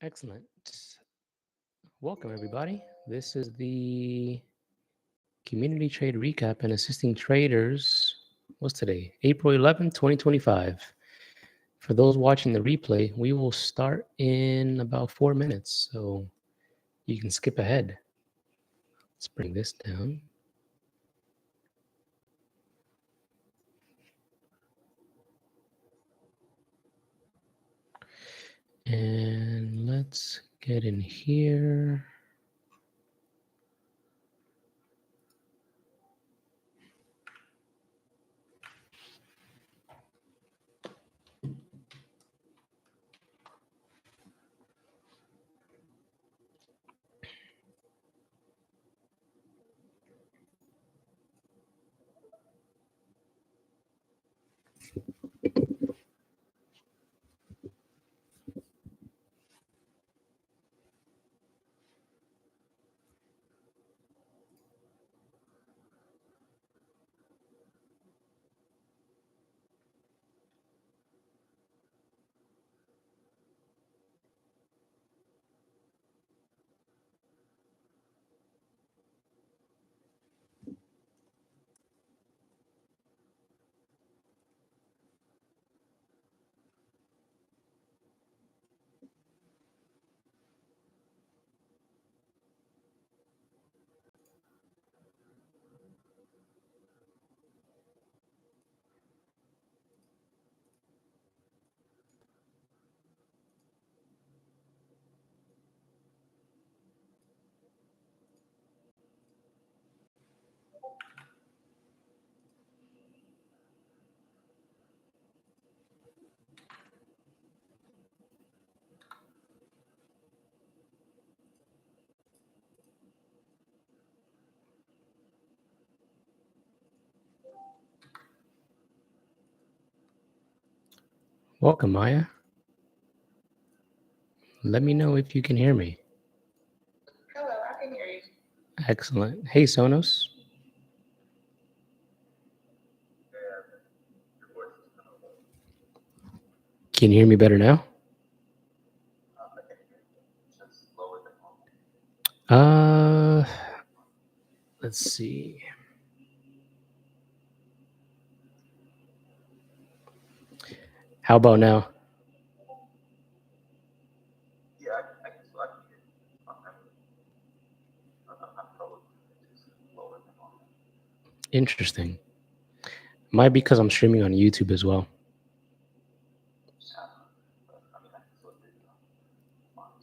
Excellent. Welcome, everybody. This is the Community Trade Recap and Assisting Traders. What's today? April 11th, 2025. For those watching the replay, we will start in about 4 minutes, so you can skip ahead. Let's bring this down. And let's get in here. Welcome, Maya. Let me know if you can hear me. Hello, I can hear you. Excellent. Hey, Sonos. Can you hear me better now? Uh, let's see. How about now? Interesting. Might be because I'm streaming on YouTube as well.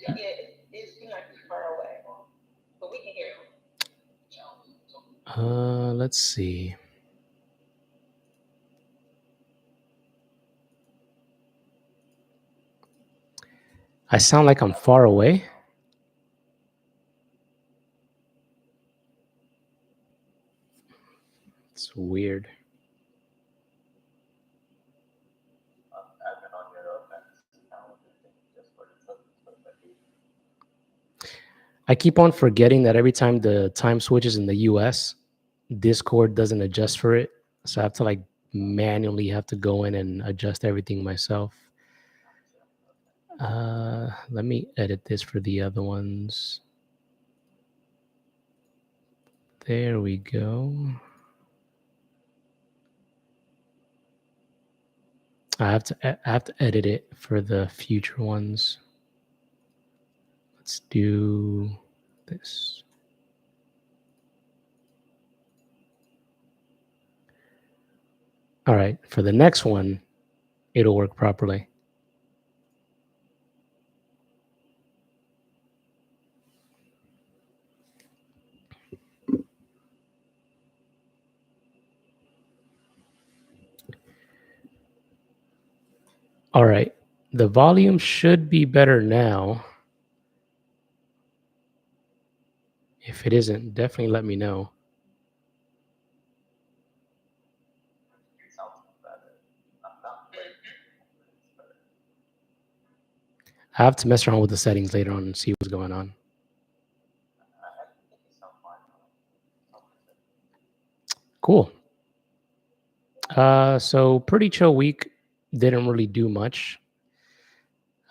Yeah, it seems like it's far away, but we can hear you. Let's see. I sound like I'm far away. It's weird. I keep on forgetting that every time the time switches in the US, Discord doesn't adjust for it. So I have to manually have to go in and adjust everything myself. Let me edit this for the other ones. There we go. I have to edit it for the future ones. Let's do this. All right, for the next one, it'll work properly. All right, the volume should be better now. If it isn't, definitely let me know. I have to mess around with the settings later on and see what's going on. Cool. So pretty chill week. Didn't really do much.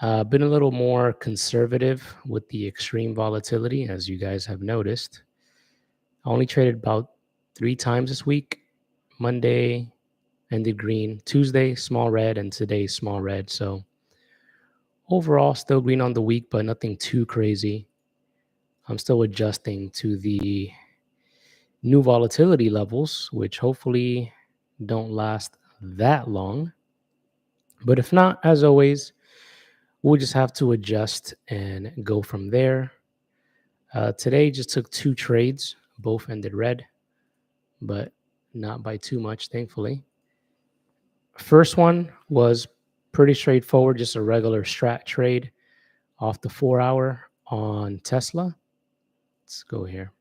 Been a little more conservative with the extreme volatility, as you guys have noticed. I only traded about 3 times this week. Monday ended green, Tuesday small red, and today small red. So overall, still green on the week, but nothing too crazy. I'm still adjusting to the new volatility levels, which hopefully don't last that long. But if not, as always, we'll just have to adjust and go from there. Today just took 2 trades, both ended red, but not by too much, thankfully. First one was pretty straightforward, just a regular strat trade off the 4 hour on Tesla. Let's go here.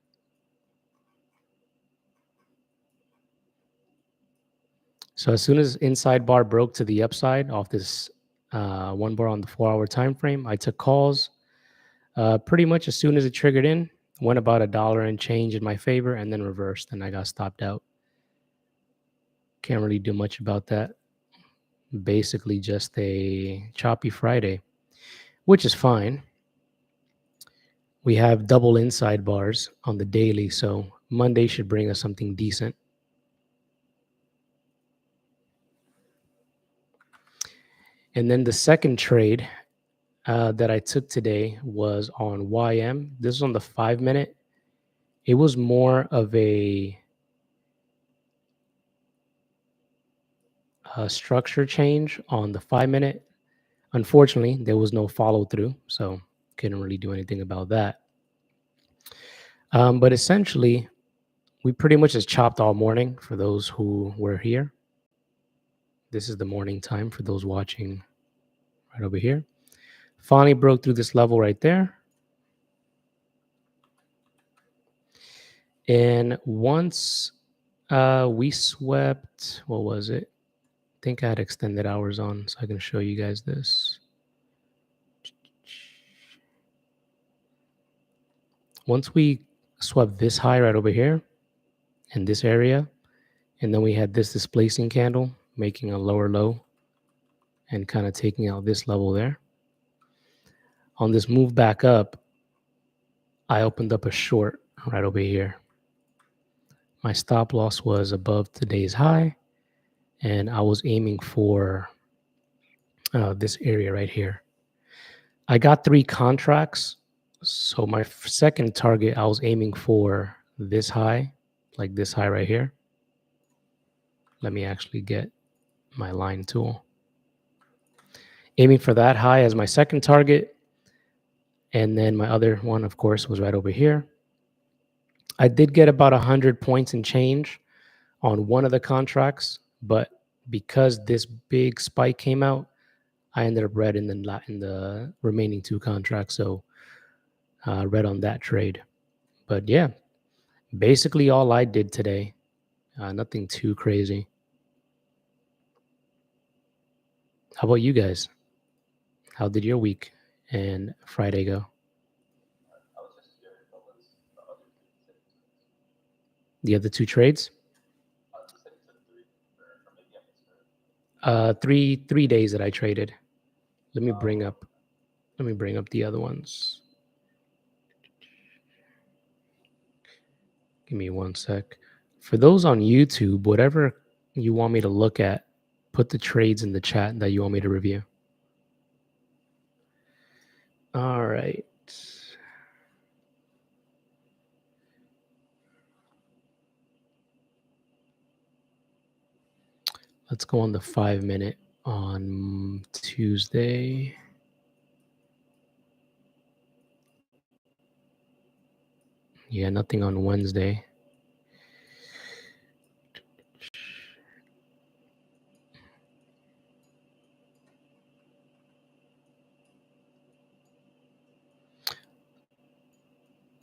So as soon as inside bar broke to the upside off this one bar on the 4 hour time frame, I took calls. Pretty much as soon as it triggered in, went about $1 and change in my favor, and then reversed, and I got stopped out. Can't really do much about that. Basically just a choppy Friday, which is fine. We have double inside bars on the daily, so Monday should bring us something decent. And then the second trade that I took today was on YM. This is on the 5 minute. It was more of a structure change on the 5 minute. Unfortunately, there was no follow through, so couldn't really do anything about that. But essentially, we pretty much just chopped all morning for those who were here. This is the morning time for those watching right over here. Finally broke through this level right there. And once we swept, what was it? I think I had extended hours on, so I can show you guys this. Once we swept this high right over here in this area, and then we had this displacing candle making a lower low and kind of taking out this level there. On this move back up, I opened up a short right over here. My stop loss was above today's high, and I was aiming for this area right here. I got 3 contracts. So my second target, I was aiming for this high, like this high right here. Let me actually get my line tool. Aiming for that high as my second target. And then my other one, of course, was right over here. I did get about 100 points and change on one of the contracts, but because this big spike came out, I ended up red in the remaining 2 contracts. So red on that trade. But yeah, basically all I did today. Nothing too crazy. How about you guys? How did your week and Friday go? The other 2 trades? 3 days that I traded. Let me bring up the other ones. Give me one sec. For those on YouTube, whatever you want me to look at, put the trades in the chat that you want me to review. All right. Let's go on the 5 minute on Tuesday. Yeah, nothing on Wednesday.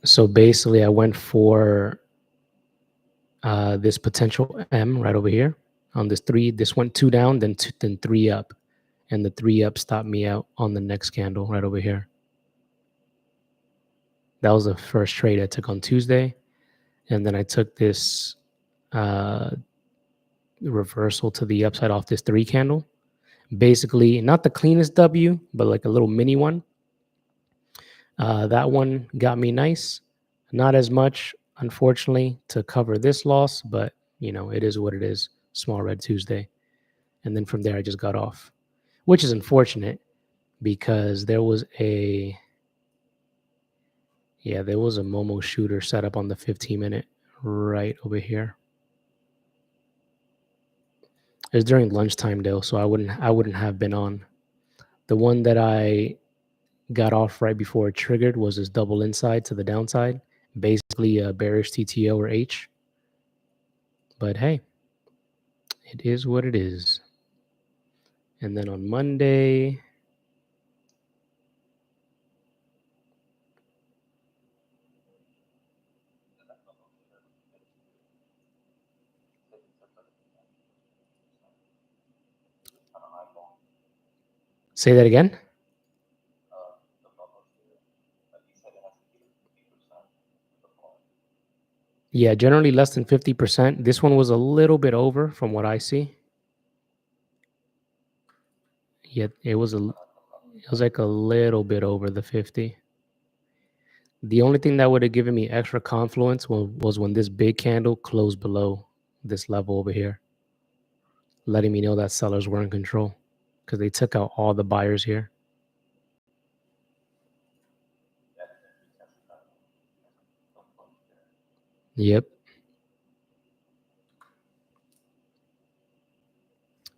So basically, I went for this potential M right over here on this 3. This went 2 down, then 3 up. And the 3 up stopped me out on the next candle right over here. That was the first trade I took on Tuesday. And then I took this reversal to the upside off this 3 candle. Basically, not the cleanest W, but like a little mini one. That one got me nice. Not as much, unfortunately, to cover this loss, but it is what it is. Small red Tuesday. And then from there, I just got off, which is unfortunate because there was a Momo shooter set up on the 15-minute right over here. It was during lunchtime though, so I wouldn't have been on. The one that I got off right before it triggered was this double inside to the downside, basically a bearish TTO or H. But hey, it is what it is. And then on Monday, say that again. Yeah, generally less than 50%. This one was a little bit over from what I see. Yeah, it was like a little bit over the 50. The only thing that would have given me extra confluence was when this big candle closed below this level over here, letting me know that sellers were in control because they took out all the buyers here. Yep.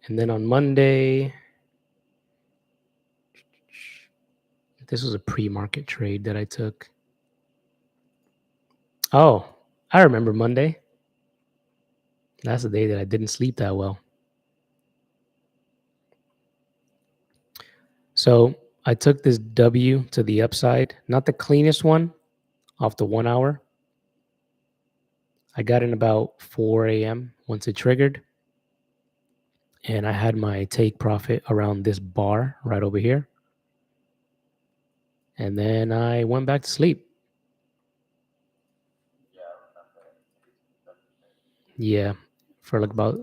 And then on Monday, this was a pre-market trade that I took. Oh, I remember Monday. That's the day that I didn't sleep that well. So I took this W to the upside, not the cleanest one, off the 1 hour. I got in about 4 a.m. once it triggered. And I had my take profit around this bar right over here. And then I went back to sleep. Yeah, for like about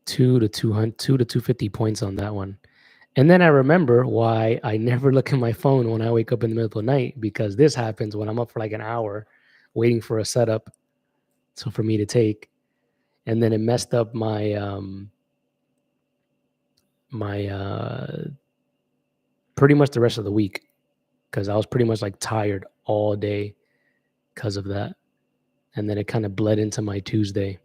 250 points on that one. And then I remember why I never look at my phone when I wake up in the middle of the night, because this happens when I'm up for like an hour waiting for a setup for me to take. And then it messed up my pretty much the rest of the week, because I was pretty much like tired all day because of that. And then it kind of bled into my Tuesday,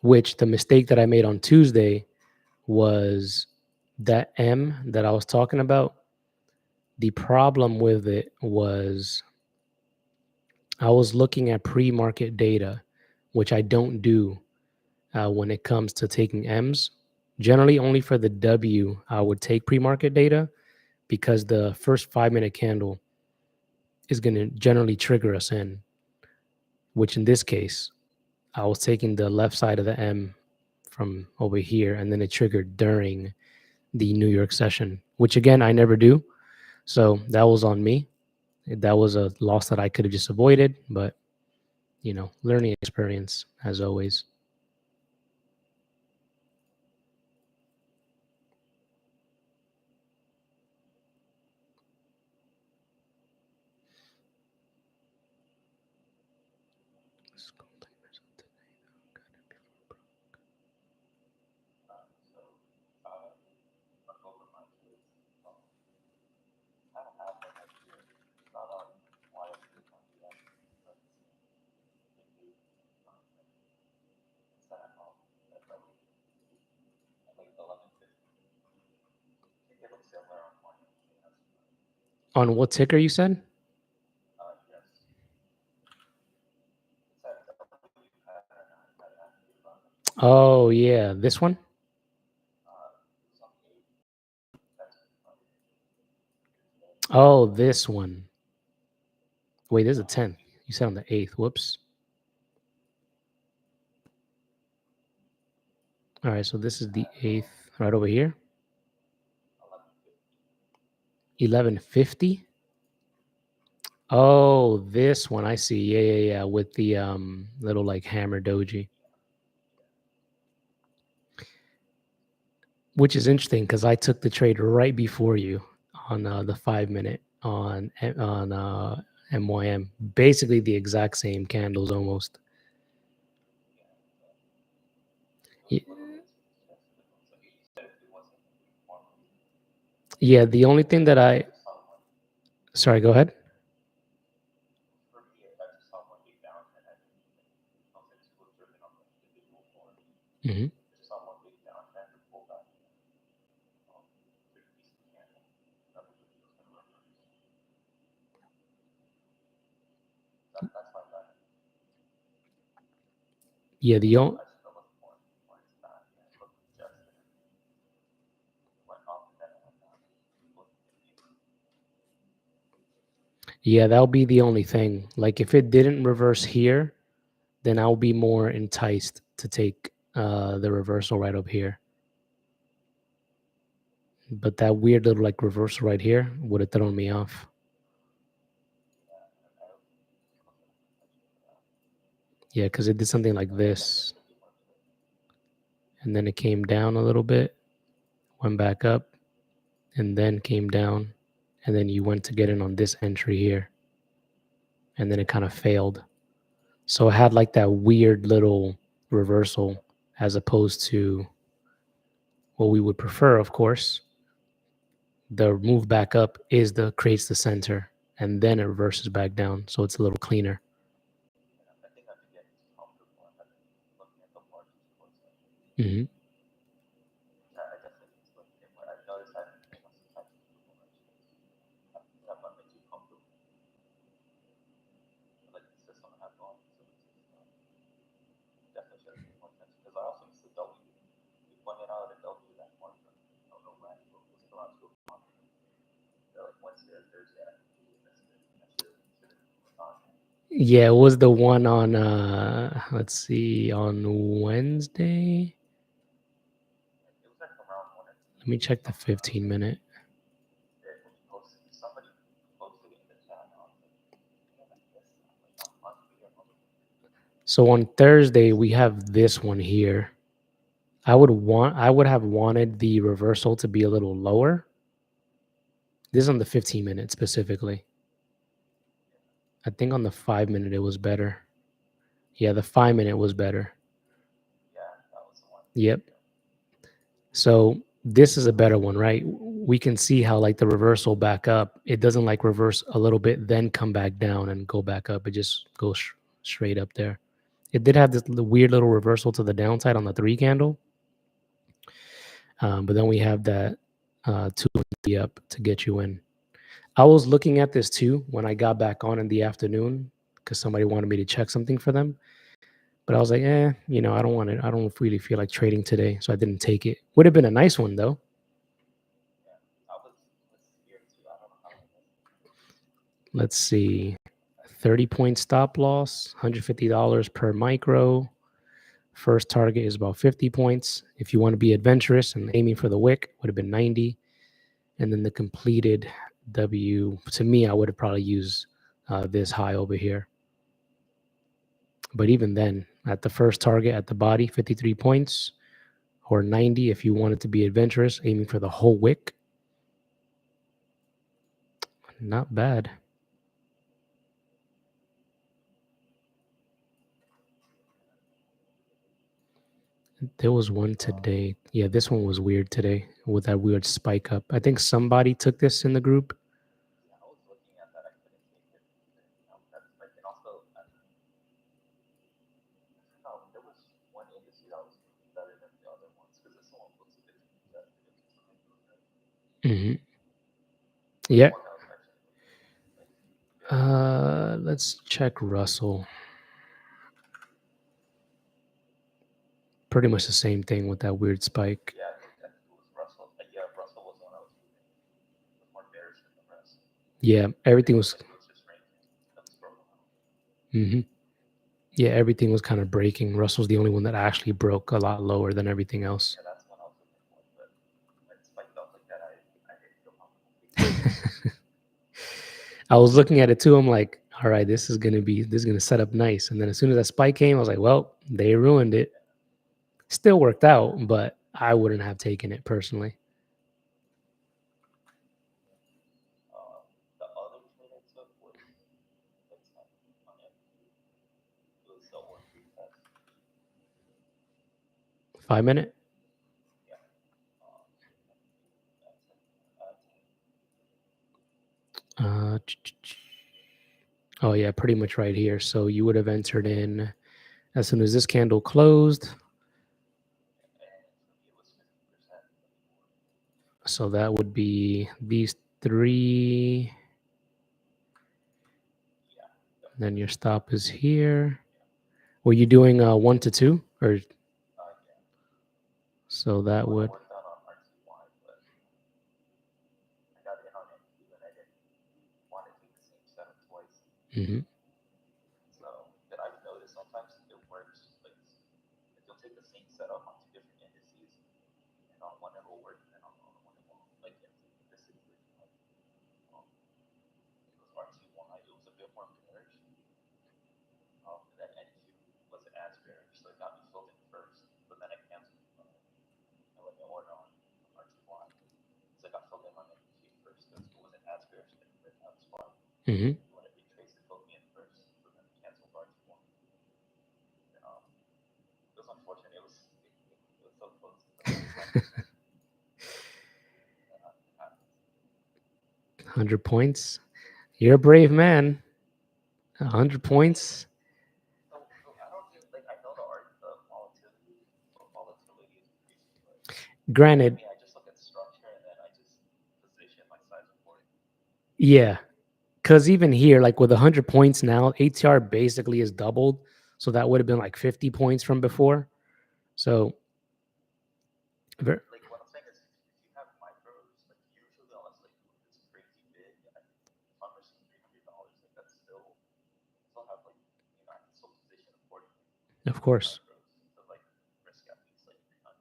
which the mistake that I made on Tuesday was that M that I was talking about. The problem with it was I was looking at pre-market data, which I don't do when it comes to taking M's. Generally, only for the W, I would take pre-market data because the first 5-minute candle is going to generally trigger us in, which in this case, I was taking the left side of the M from over here, and then it triggered during the New York session, which again, I never do. So that was on me. That was a loss that I could have just avoided, but learning experience as always. On what ticker you said? Oh yeah, this one. Oh, this one. Wait, there's a 10th. You said on the 8th. Whoops. All right, so this is the 8th right over here. 1150. Oh, this one I see. Yeah, with the little like hammer doji. which is interesting because I took the trade right before you on the 5 minute on MYM. Basically the exact same candles almost. Yeah, the only thing that sorry, go ahead. Hmm. Yeah, yeah, that'll be the only thing. Like if it didn't reverse here, then I'll be more enticed to take the reversal right up here. But that weird little like reversal right here would have thrown me off. Yeah, because it did something like this. And then it came down a little bit, went back up, and then came down. And then you went to get in on this entry here. And then it kind of failed. So it had like that weird little reversal as opposed to what we would prefer, of course. The move back up is the creates the center and then it reverses back down. So it's a little cleaner. Mm-hmm. Yeah, it was the one on let's see, on Wednesday. Let me check the 15-minute. So on Thursday we have this one here. I would have wanted the reversal to be a little lower. This is on the 15-minute specifically. I think on the 5-minute it was better. Yeah, the 5-minute was better. Yep. So this is a better one, right? We can see how like the reversal back up, it doesn't like reverse a little bit, then come back down and go back up. It just goes straight up there. It did have this weird little reversal to the downside on the 3 candle. But then we have that 2 up to get you in. I was looking at this too when I got back on in the afternoon because somebody wanted me to check something for them. But I was like, I don't want it. I don't really feel like trading today. So I didn't take it. Would have been a nice one though. Let's see. 30-point stop loss, $150 per micro. First target is about 50 points. If you want to be adventurous and aiming for the wick, would have been 90. And then the completed W, to me, I would have probably used this high over here. But even then, at the first target at the body, 53 points, or 90 if you wanted to be adventurous, aiming for the whole wick. Not bad. There was one today. Yeah, this one was weird today with that weird spike up. I think somebody took this in the group. Mm-hmm. Yeah. Let's check Russell. Pretty much the same thing with that weird spike. Yeah, everything was. Mm-hmm. Yeah, everything was kind of breaking. Russell's the only one that actually broke a lot lower than everything else. I was looking at it too. I'm like, all right, this is gonna set up nice. And then as soon as that spike came, I was like, well, they ruined it. Still worked out, but I wouldn't have taken it personally. The other trade I took was the 10 on FQ. It was the one retest. 5 minute. Yeah. That's it. 10. Uh, oh yeah, pretty much right here. So you would have entered in as soon as this candle closed. And for me, it was 50%. So that would be these three. Yeah. Then your stop is here. Were you doing 1 to 2 or? Yeah. So that would. Worked out on RTY, but I got in on NQ and I didn't want to take the same setup twice. Mm-hmm. So that I've noticed sometimes it works. Like you'll take the same setup on two different indices, and on one it will work, and then on the other one it won't. Like in this situation, like it was RTY, it was a bit more bearish. And then NQ wasn't as bearish, so it got me filled in first. But then I canceled. I let me order on RTY. So I got filled in on NQ first because it wasn't as bearish than the red out spot. Mm-hmm. When it retraced, it filled me in first. So then I canceled RTY. And, it was unfortunate. It was so close. 100 points. You're a brave man. 100 points. So I don't think like I know the art of volatility, but volatility is increasing. But Granted, I just look at structure and then I just position my size accordingly. yeah, because even here, like with 100 points now, ATR basically is doubled. So that would have been like 50 points from before. So, Like what I'm saying is, if you have micros, like usually unless like it's crazy big, and if I'm risking $300, like that's still have like I can still position accordingly. of course. Micros to like risk at least like 300.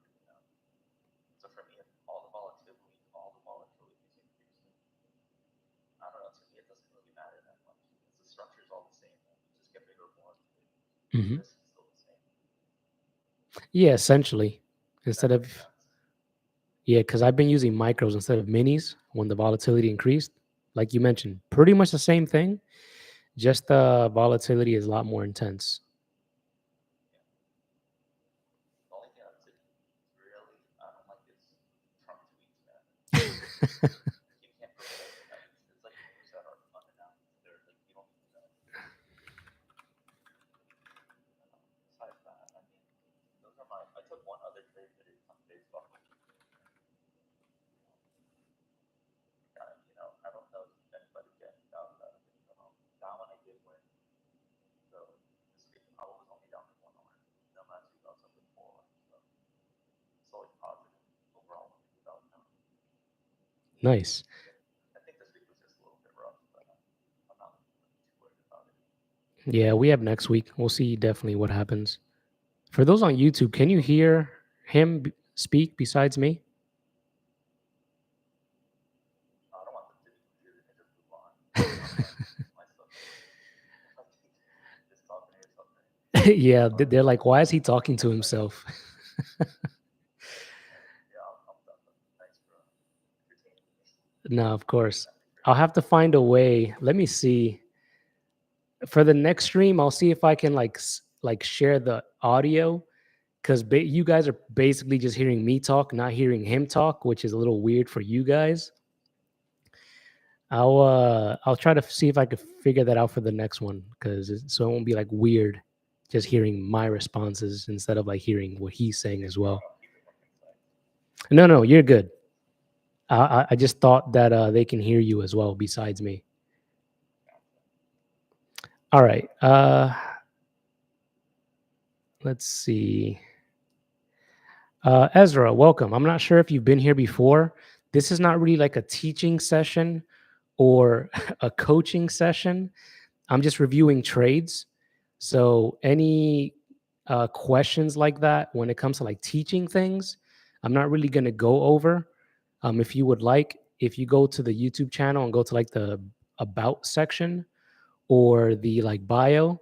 So for me, if all the volatility is increasing, I don't know. To me, it doesn't really matter that much because the structure is all the same. You just get bigger or more. Mm-hmm. Risk is still the same. Yeah, essentially. Instead That of, makes sense. yeah, because I've been using micros instead of minis when the volatility increased. Like you mentioned, pretty much the same thing. Just the volatility is a lot more intense. The only thing I would say really I don't like is Trump tweets, man. You can't prove anything. It's like news that are unannounced. They're like you don't even know. Besides that, I mean, those are my. I took one other trade that is on baseball. I don't know if anybody getting out of that. That one I did win. So this week I was only down to 1 arm. Then last week I was up with 4 arms. So it's always positive overall without now. Nice. I think this week was just a little bit rough, but I'm not too worried about it. Yeah, we have next week. We'll see definitely what happens. For those on YouTube, can you hear him speak besides me? I don't want them to be confused and just move on. My stuff. Just talking to yourself. Yeah, they're like, why is he talking to himself? Yeah, I'm done. Thanks for entertaining me. No, of course. I'll have to find a way. Let me see. For the next stream, I'll see if I can like share the audio because you guys are basically just hearing me talk, not hearing him talk, which is a little weird for you guys. I'll try to see if I could figure that out for the next one because so it won't be like weird just hearing my responses instead of like hearing what he's saying as well. No, you're good. I just thought that they can hear you as well besides me. All right. Let's see. Ezra, welcome. I'm not sure if you've been here before. This is not really like a teaching session or a coaching session. I'm just reviewing trades. So any questions like that when it comes to like teaching things, I'm not really going to go over. If you would like, if you go to the YouTube channel and go to like the about section or the like bio,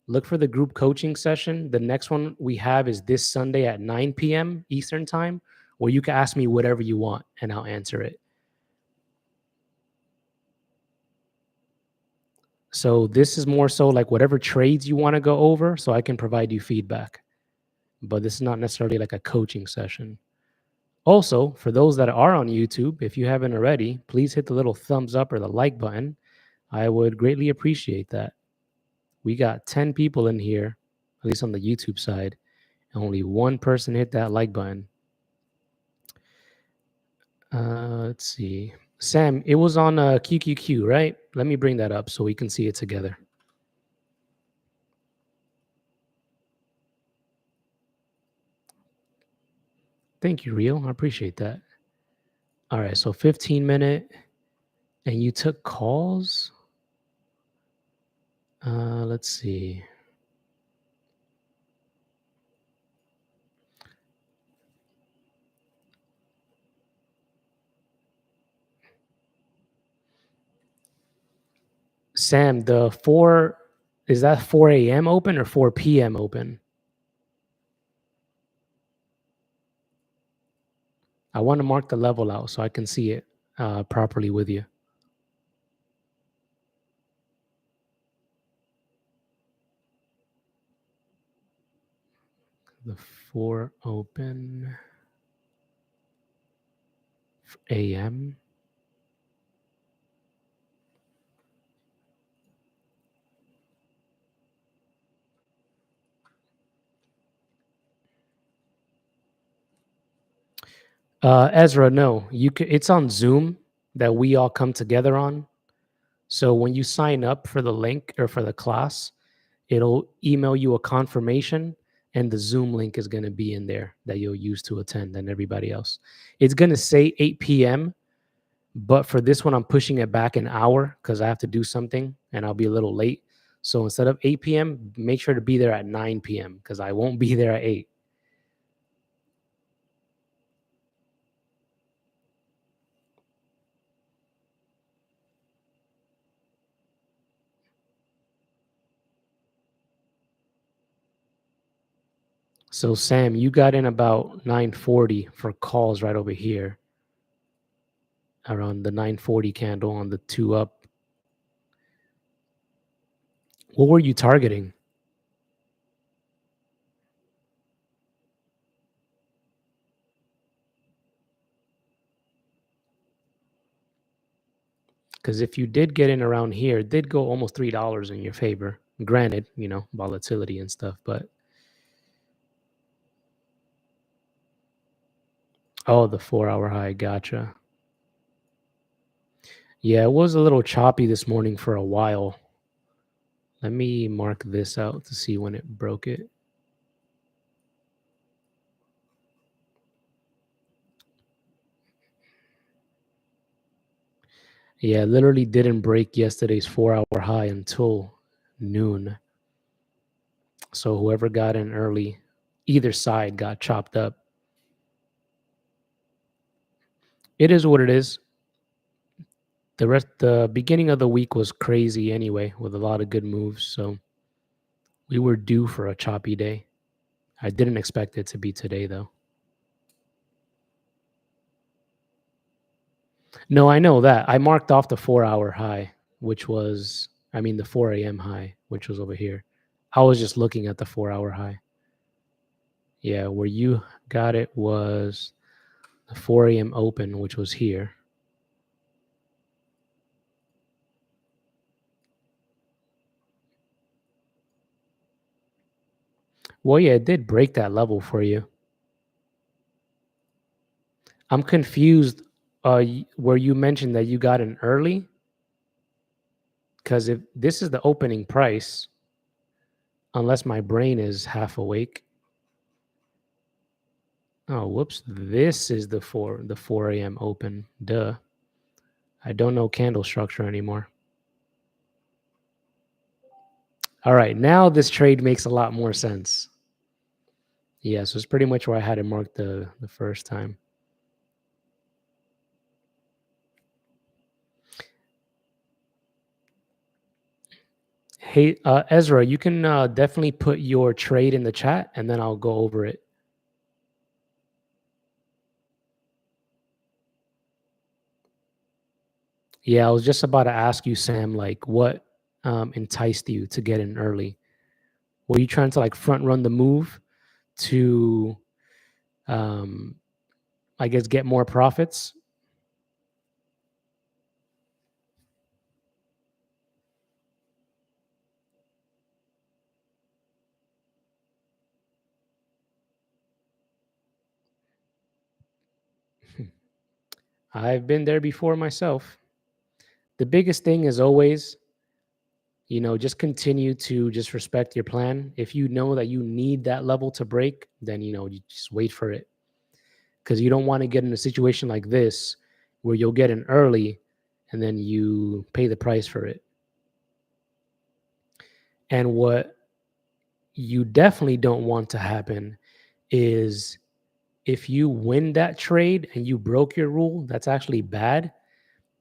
look for the group coaching session. The next one we have is this Sunday at 9 p.m. Eastern time, where you can ask me whatever you want and I'll answer it. So this is more so like whatever trades you want to go over so I can provide you feedback. But this is not necessarily like a coaching session. Also, for those that are on YouTube, if you haven't already, please hit the little thumbs up or the like button. I would greatly appreciate that. We got 10 people in here, at least on the YouTube side, and only one person hit that like button. Let's see. Sam, it was on QQQ, right? Let me bring that up so we can see it together. Thank you, Rio. I appreciate that. All right, so 15-minute, and you took calls? Let's see. Sam, is that 4 a.m. open or 4 p.m. open? I want to mark the level out so I can see it properly with you. The 4 open a.m. Ezra, no, it's on Zoom that we all come together on. So when you sign up for the link or for the class, it'll email you a confirmation and the Zoom link is going to be in there that you'll use to attend and everybody else. It's going to say 8 p.m., but for this one, I'm pushing it back an hour because I have to do something and I'll be a little late. So instead of 8 p.m., make sure to be there at 9 p.m. because I won't be there at 8. So Sam, you got in about 9:40 for calls right over here. Around the 9:40 candle on the 2 up. What were you targeting? Because if you did get in around here, it did go almost $3 in your favor. Granted, volatility and stuff, but the 4-hour high, gotcha. Yeah, it was a little choppy this morning for a while. Let me mark this out to see when it broke it. Yeah, it literally didn't break yesterday's 4-hour high until noon. So whoever got in early, either side got chopped up. It is what it is. The beginning of the week was crazy anyway, with a lot of good moves. So we were due for a choppy day. I didn't expect it to be today, though. No, I know that. I marked off the 4-hour high, the 4 a.m. high, which was over here. I was just looking at the 4-hour high. Yeah, where you got it was the 4 a.m. open, which was here. Well, yeah, it did break that level for you. I'm confused where you mentioned that you got in early, because if this is the opening price, unless my brain is half awake. Oh, whoops. This is the 4 a.m. open. Duh. I don't know candle structure anymore. All right, now this trade makes a lot more sense. Yeah, so it's pretty much where I had it marked the first time. Hey, Ezra, you can definitely put your trade in the chat and then I'll go over it. Yeah, I was just about to ask you, Sam, like what enticed you to get in early? Were you trying to like front run the move to, um, I guess, get more profits? I've been there before myself. The biggest thing is always, just continue to just respect your plan. If you know that you need that level to break, then, you just wait for it. Because you don't want to get in a situation like this where you'll get in early and then you pay the price for it. And what you definitely don't want to happen is if you win that trade and you broke your rule, that's actually bad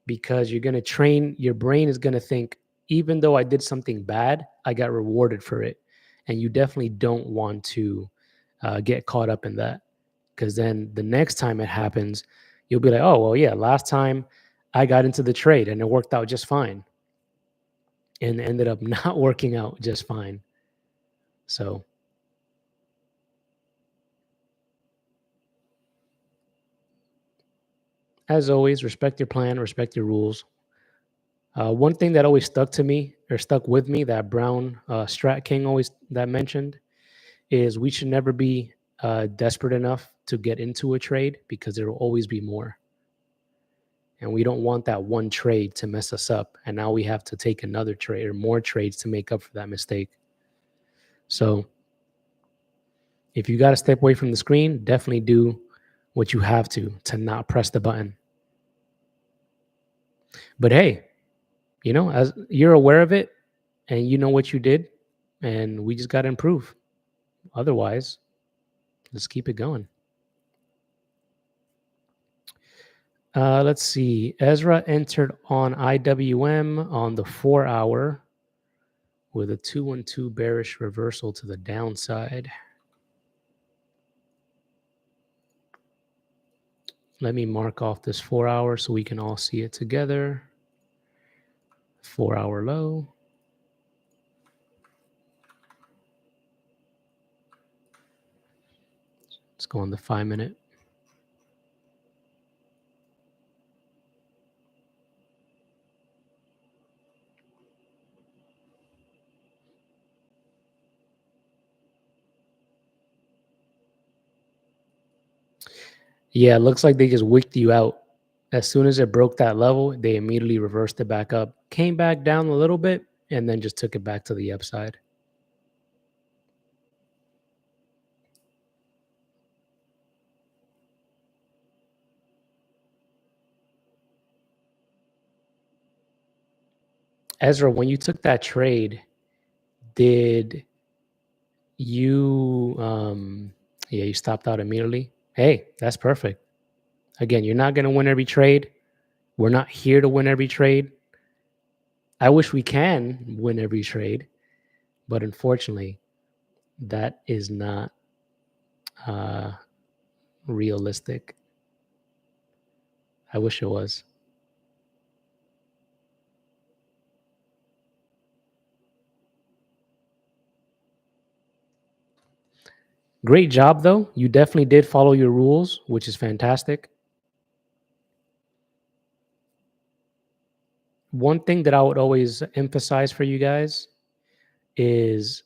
because you're going to train, your brain is going to think, even though I did something bad, I got rewarded for it. And you definitely don't want to get caught up in that because then the next time it happens, you'll be like, oh, well, yeah, last time I got into the trade and it worked out just fine and ended up not working out just fine. So, as always, respect your plan, respect your rules. One thing that always stuck to me or stuck with me that Brown Strat King always that mentioned is we should never be desperate enough to get into a trade because there will always be more. And we don't want that one trade to mess us up. And now we have to take another trade or more trades to make up for that mistake. So if you got to step away from the screen, definitely do what you have to not press the button. But hey, as you're aware of it and you know what you did, and we just got to improve. Otherwise, let's keep it going. Let's see. Ezra entered on IWM on the 4 hour with a 212 bearish reversal to the downside. Let me mark off this 4 hour so we can all see it together. 4 hour low. Let's go on the 5 minute. Yeah, it looks like they just wicked you out. As soon as it broke that level, they immediately reversed it back up, came back down a little bit, and then just took it back to the upside. Ezra, when you took that trade, did you you stopped out immediately? Hey, that's perfect. Again, you're not going to win every trade. We're not here to win every trade. I wish we can win every trade, but unfortunately, that is not realistic. I wish it was. Great job, though. You definitely did follow your rules, which is fantastic. One thing that I would always emphasize for you guys is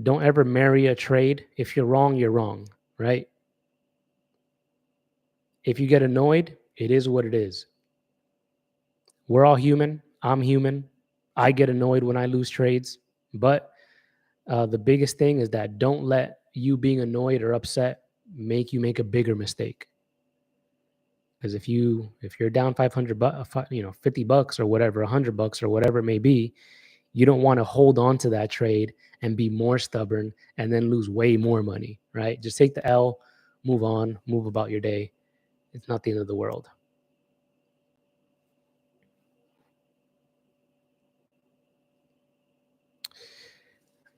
don't ever marry a trade. If you're wrong, right? If you get annoyed, it is what it is. We're all human. I'm human. I get annoyed when I lose trades. But the biggest thing is that don't let you being annoyed or upset make you make a bigger mistake. Because if you're down 500 50 bucks or whatever, $100 or whatever it may be, you don't want to hold on to that trade and be more stubborn and then lose way more money, right? Just take the L, move on, move about your day. It's not the end of the world.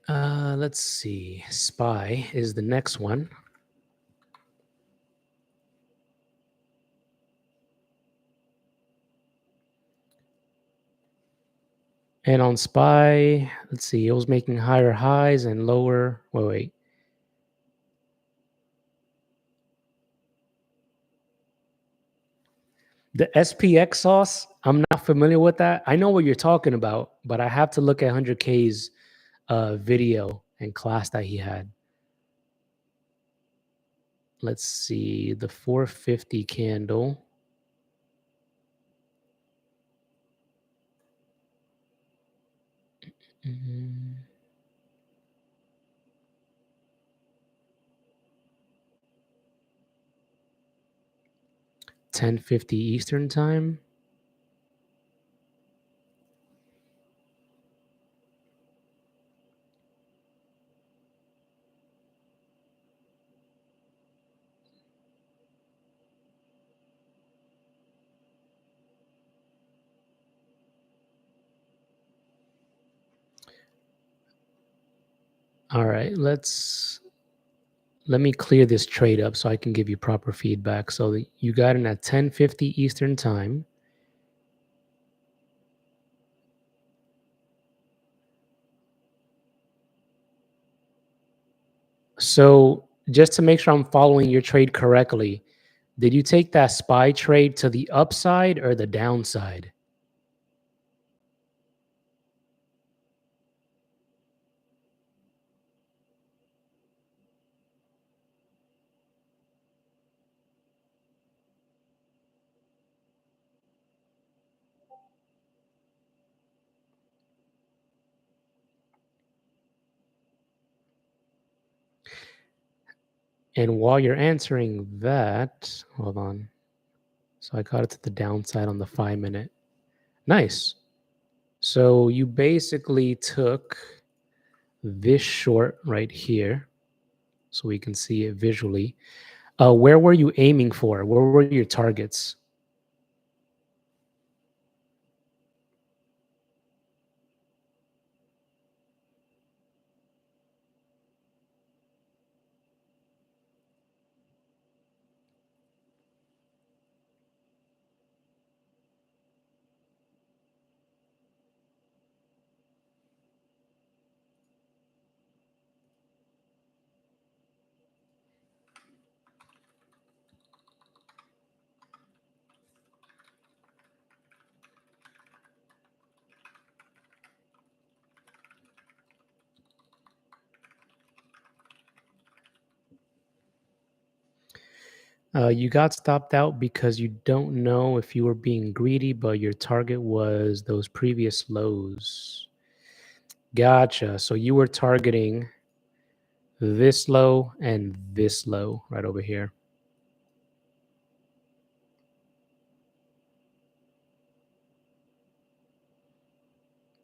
Let's see. SPY is the next one. And on SPY, let's see, it was making higher highs and lower. Wait. The SPX sauce, I'm not familiar with that. I know what you're talking about, but I have to look at 100K's video and class that he had. Let's see, the 450 candle. Mm. 10:50 Eastern time. All right, let me clear this trade up so I can give you proper feedback. So you got in at 10:50 Eastern time. So just to make sure I'm following your trade correctly, did you take that SPY trade to the upside or the downside? And while you're answering that, hold on. So I got it to the downside on the 5-minute. Nice. So you basically took this short right here so we can see it visually. Where were you aiming for? Where were your targets? You got stopped out because you don't know if you were being greedy, but your target was those previous lows. Gotcha. So you were targeting this low and this low right over here.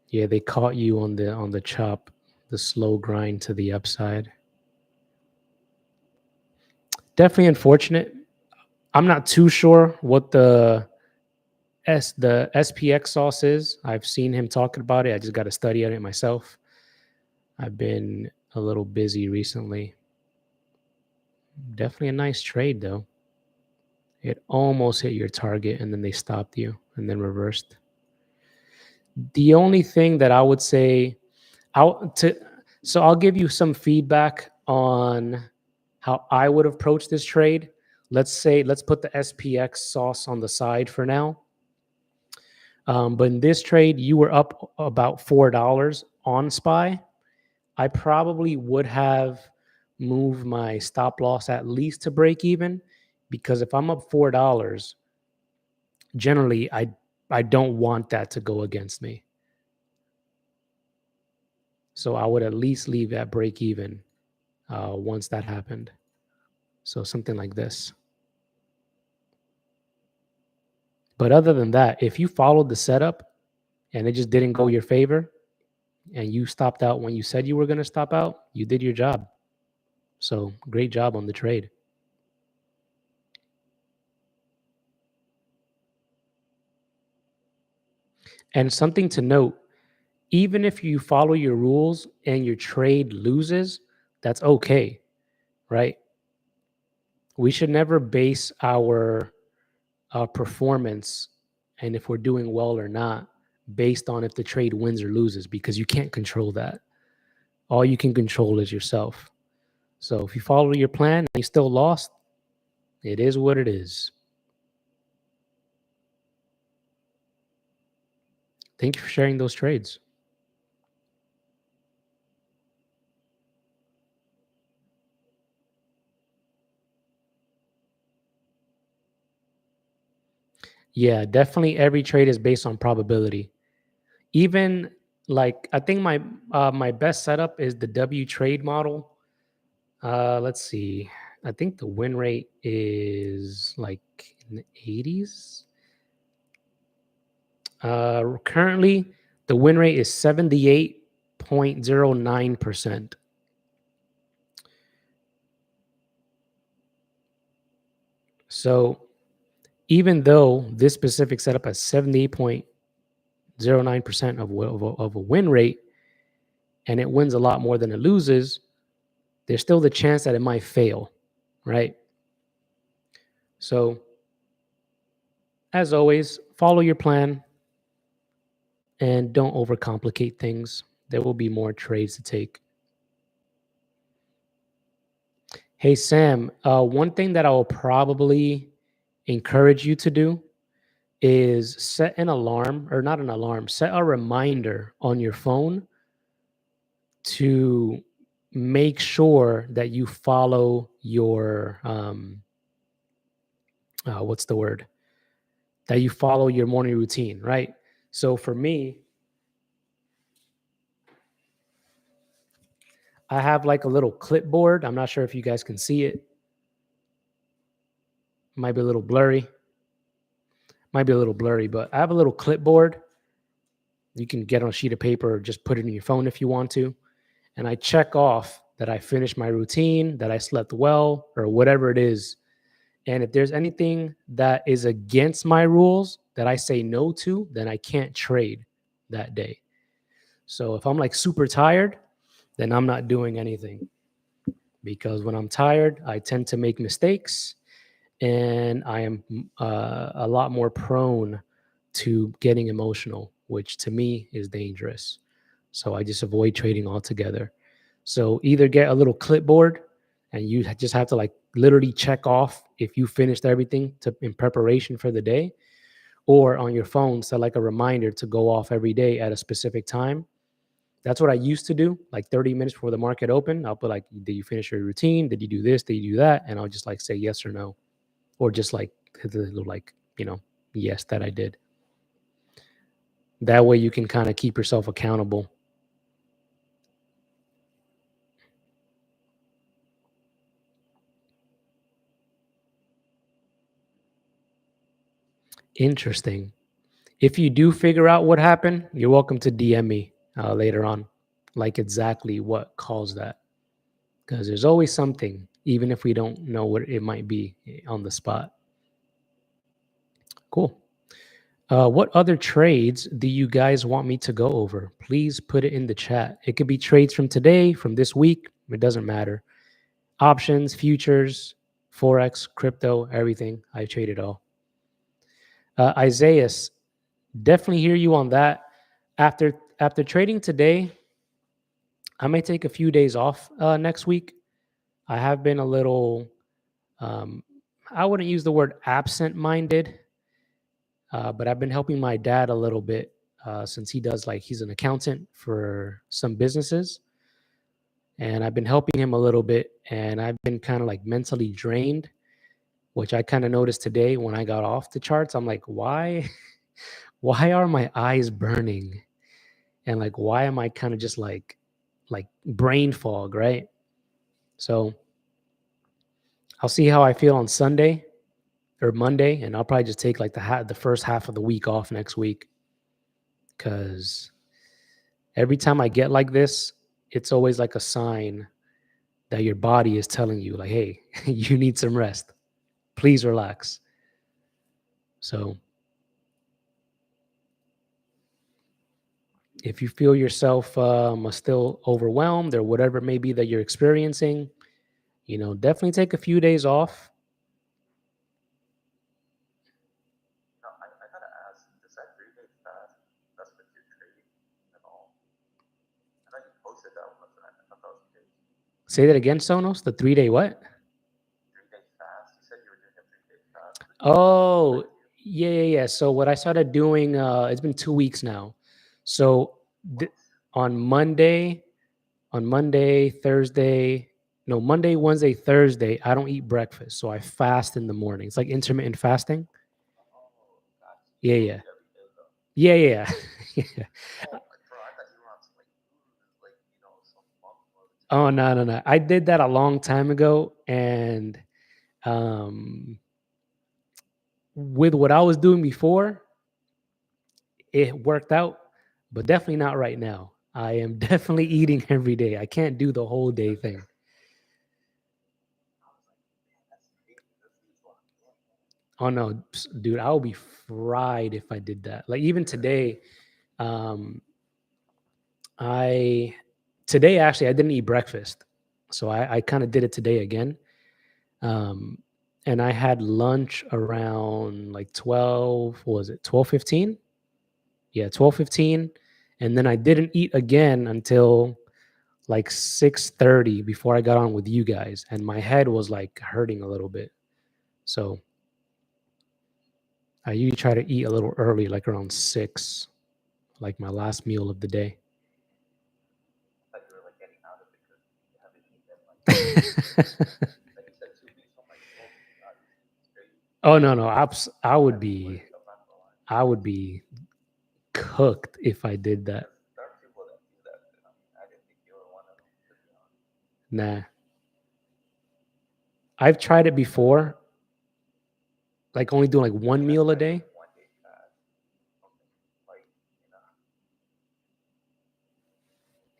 Yeah, they caught you on the chop, the slow grind to the upside. Definitely unfortunate. I'm not too sure what the SPX sauce is. I've seen him talking about it. I just got to study on it myself. I've been a little busy recently. Definitely a nice trade though. It almost hit your target and then they stopped you and then reversed. The only thing that I would say so I'll give you some feedback on how I would approach this trade. Let's put the SPX sauce on the side for now. But in this trade, you were up about $4 on SPY. I probably would have moved my stop loss at least to break even, because if I'm up $4, generally I don't want that to go against me. So I would at least leave at break even once that happened. So something like this. But other than that, if you followed the setup and it just didn't go your favor and you stopped out when you said you were going to stop out, you did your job. So great job on the trade. And something to note, even if you follow your rules and your trade loses, that's okay, right? We should never base our performance and if we're doing well or not based on if the trade wins or loses, because you can't control that. All you can control is yourself. So if you follow your plan and you still lost, it is what it is. Thank you for sharing those trades. Yeah, definitely every trade is based on probability. Even like I think my best setup is the W trade model. Let's see. I think the win rate is like in the 80s. Currently, the win rate is 78.09%. So even though this specific setup has 78.09% of a win rate, and it wins a lot more than it loses, there's still the chance that it might fail, right? So as always, follow your plan and don't overcomplicate things. There will be more trades to take. Hey, Sam, one thing that I will probably encourage you to do is set an alarm, or not an alarm, set a reminder on your phone to make sure that you follow your, what's the word? That you follow your morning routine, right? So for me, I have like a little clipboard. I'm not sure if you guys can see it. Might be a little blurry. Might be a little blurry, but I have a little clipboard. You can get on a sheet of paper or just put it in your phone if you want to. And I check off that I finished my routine, that I slept well, or whatever it is. And if there's anything that is against my rules that I say no to, then I can't trade that day. So if I'm like super tired, then I'm not doing anything. Because when I'm tired, I tend to make mistakes and I am a lot more prone to getting emotional, which to me is dangerous. So I just avoid trading altogether. So either get a little clipboard and you just have to like literally check off if you finished everything in preparation for the day, or on your phone set like a reminder to go off every day at a specific time. That's what I used to do, like 30 minutes before the market opened. I'll put like, did you finish your routine? Did you do this? Did you do that? And I'll just like say yes or no, or just like hit the little like, yes, that I did. That way you can kind of keep yourself accountable. Interesting. If you do figure out what happened, you're welcome to DM me later on, like exactly what caused that. Because there's always something, even if we don't know what it might be on the spot. Cool. What other trades do you guys want me to go over? Please put it in the chat. It could be trades from today, from this week. It doesn't matter. Options, futures, Forex, crypto, everything. I trade it all. Isaiah, definitely hear you on that. After trading today, I may take a few days off next week. I have been a little, I wouldn't use the word absent-minded, but I've been helping my dad a little bit since he's an accountant for some businesses. And I've been helping him a little bit, and I've been kind of like mentally drained, which I kind of noticed today when I got off the charts. I'm like, why are my eyes burning? And like, why am I kind of just like brain fog, right? So I'll see how I feel on Sunday or Monday, and I'll probably just take like the first half of the week off next week, because every time I get like this, it's always like a sign that your body is telling you like, hey, you need some rest. Please relax. So If you feel yourself still overwhelmed or whatever it may be that you're experiencing, definitely take a few days off. No, I gotta ask, does that 3 day fast mess with your trading at all? I know you posted that once, and I thought that was crazy. Say that again, Sonos. The 3 day what? 3 day fast. You said you were doing a 3 day fast. Did that Oh, affect you? yeah. So what I started doing, it's been 2 weeks now. So What? on Monday, Thursday, no, Monday, Wednesday, Thursday, I don't eat breakfast. So I fast in the morning. It's like intermittent fasting. Oh, gotcha. Yeah, You don't yeah. eat every day though. Yeah. Yeah. Oh my bro, I thought you were on some like some monk Oh, motivation. no. I did that a long time ago. And um, with what I was doing before, it worked out, but definitely not right now. I am definitely eating every day. I can't do the whole day thing. I was like, man, that's crazy. This dude's locked in, man. Oh no, dude, I would be fried if I did that. Like even today, um, I today actually I didn't eat breakfast, so I kind of did it today again. Um, and I had lunch around like 12. What was it 12:15? Yeah, 12:15, and then I didn't eat again until like 6:30 before I got on with you guys, and my head was like hurting a little bit. So I usually try to eat a little early, like around 6, like my last meal of the day. I thought you were like getting out of it because you haven't eaten in like 2 weeks. Then you said 2 weeks. I'm like, oh my god, this is crazy. Oh no, I You would gotta be be worked. I'm not gonna lie. I would be cooked if I did that. Because there are people that do that. And I mean, I didn't think you were one of them, to be honest. Nah, I've tried it before, like only doing like I one mean, I meal a tried day. doing 1 day fast, something like,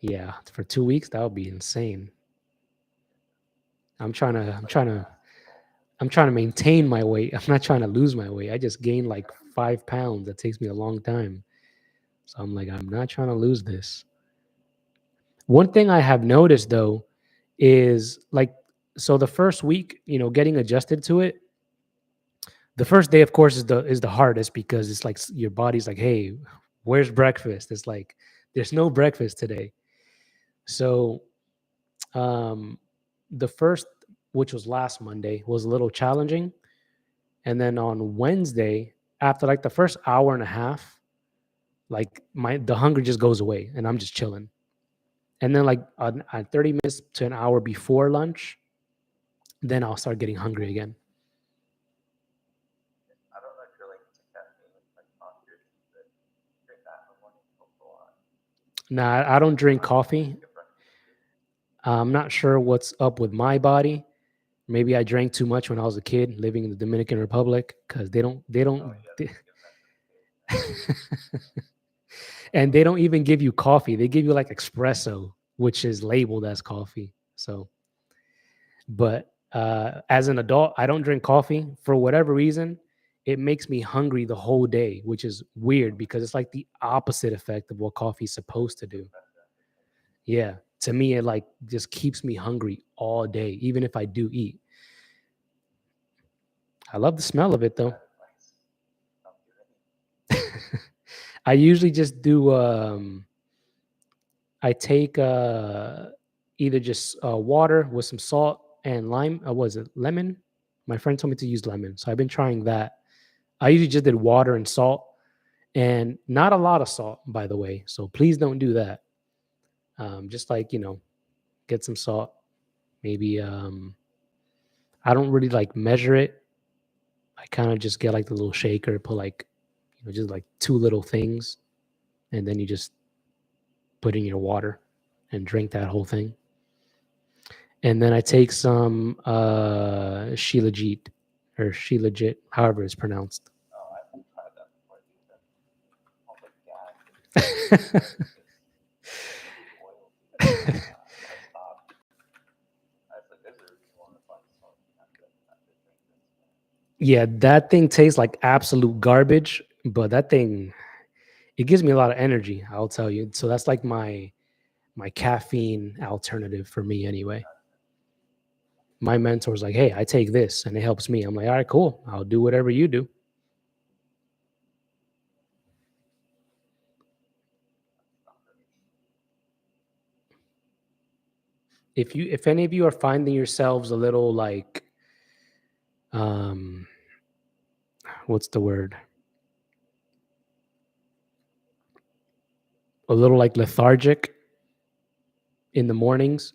Yeah, for 2 weeks that would be insane. I'm trying to it's I'm like trying to fasting, bro. I'm trying to maintain my weight. I'm not trying to lose my weight. I just gained like 5 pounds. That takes me a long time. So I'm like, I'm not trying to lose this. One thing I have noticed though is like, so the first week, getting adjusted to it, the first day, of course, is the hardest because it's like your body's like, hey, where's breakfast? It's like there's no breakfast today. So um the first, which was last Monday, was a little challenging. And then on Wednesday, after like the first hour and a half, like the hunger just goes away and I'm just chilling. And then like on 30 minutes to an hour before lunch, then I'll start getting hungry again. I don't know if you're like into caffeine, like coffee or tea, but drink that in the morning helps a lot. Now, I don't drink Not to coffee. skip breakfast too. I'm not sure what's up with my body. Maybe I drank too much when I was a kid living in the Dominican Republic because they Oh don't yeah, they- Dominican Republic, man. and they don't even give you coffee. They give you like espresso, which is labeled as coffee. So, but as an adult, I don't drink coffee for whatever reason. It makes me hungry the whole day, which is weird because it's like the opposite effect of what coffee's supposed to do. Espresso. Yeah. To me, it like just keeps me hungry all day, even if I do eat. I love the smell of it though. Bad advice. Don't do any. I usually just do I take either just water with some salt and lime. Was it lemon? My friend told me to use lemon. So I've been trying that. I usually just did water and salt and not a lot of salt, by the way. So please don't do that. Just like, get some salt. Maybe I don't really like measure it. I kind of just get like the little shaker, put like, just like two little things, and then you just put in your water and drink that whole thing. And then I take some Shilajit or Shilajit, however it's pronounced. Oh, I've tried that before, dude. That smells like gas and it's really oil, dude. So I stopped. I was like, there's a reason why my body's telling me not to drink this, man. Yeah, that thing tastes like absolute garbage, but that thing, it gives me a lot of energy, I'll tell you. So that's like my caffeine alternative for me anyway. My mentor's like, hey, I take this and it helps me. I'm like, all right, cool. I'll do whatever you do. If any of you are finding yourselves a little like um what's the word? A little like lethargic in the mornings,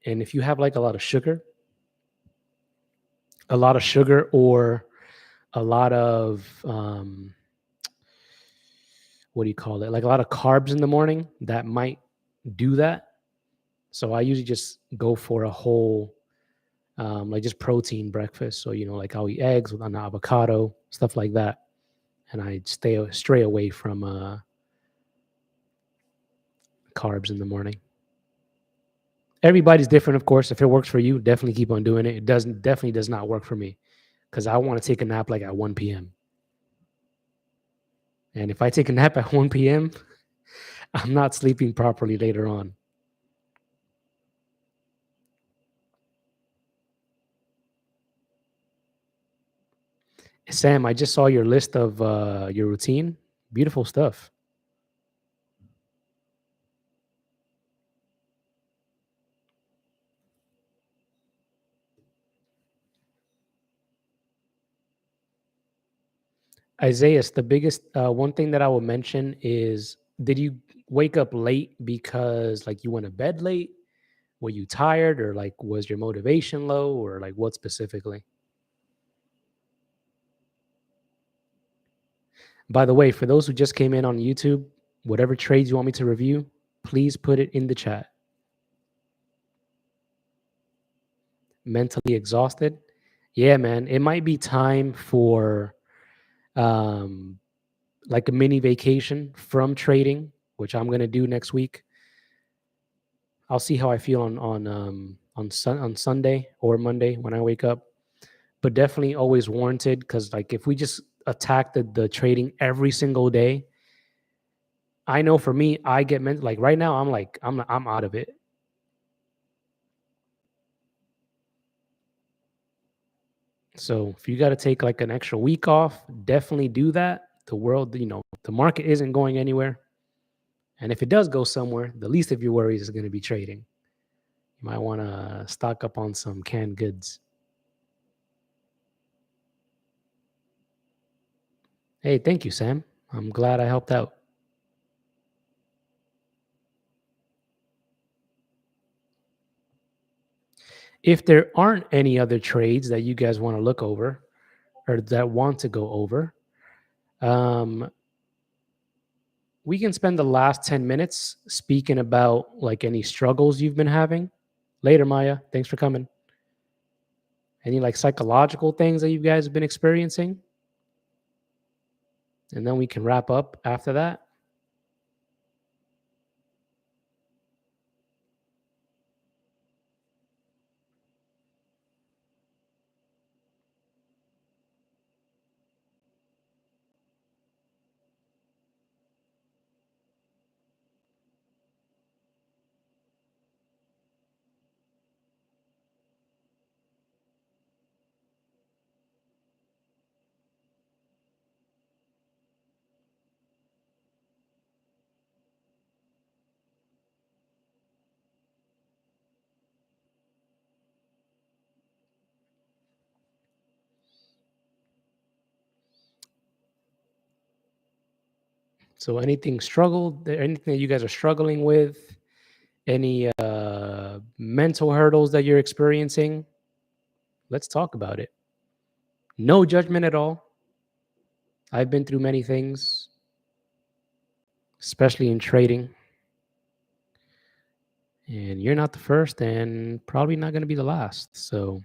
and if you have like a lot of sugar or a lot of what do you call it? Like a lot of carbs in the morning, that might do that. So I usually just go for a whole like just protein breakfast. So like I'll eat eggs with an avocado, stuff like that, and I stray away from carbs in the morning. Everybody's different, of course. If it works for you, definitely keep on doing it. It definitely does not work for me because I want to take a nap like at 1 p.m. And if I take a nap at 1 p.m., I'm not sleeping properly later on. Sam, I just saw your list of your routine. Beautiful stuff. Isaiah, the biggest one thing that I will mention is, did you wake up late because like you went to bed late? Were you tired, or like was your motivation low, or like what specifically? By the way, for those who just came in on YouTube, whatever trades you want me to review, please put it in the chat. Mentally exhausted? Yeah, man. It might be time for um, like a mini vacation from trading, which I'm gonna do next week. I'll see how I feel on Sunday or Monday when I wake up. But definitely always warranted, because like if we just attack the trading every single day, I know for me, I get meant like right now, I'm out of it. So if you got to take like an extra week off, definitely do that. The world, the market isn't going anywhere. And if it does go somewhere, the least of your worries is going to be trading. You might want to stock up on some canned goods. Hey, thank you, Sam. I'm glad I helped out. If there aren't any other trades that you guys want to look over or that want to go over, we can spend the last 10 minutes speaking about like any struggles you've been having. Later, Maya. Thanks for coming. Any like psychological things that you guys have been experiencing? And then we can wrap up after that. So anything anything that you guys are struggling with, any mental hurdles that you're experiencing, let's talk about it. No judgment at all. I've been through many things, especially in trading. And you're not the first and probably not going to be the last. So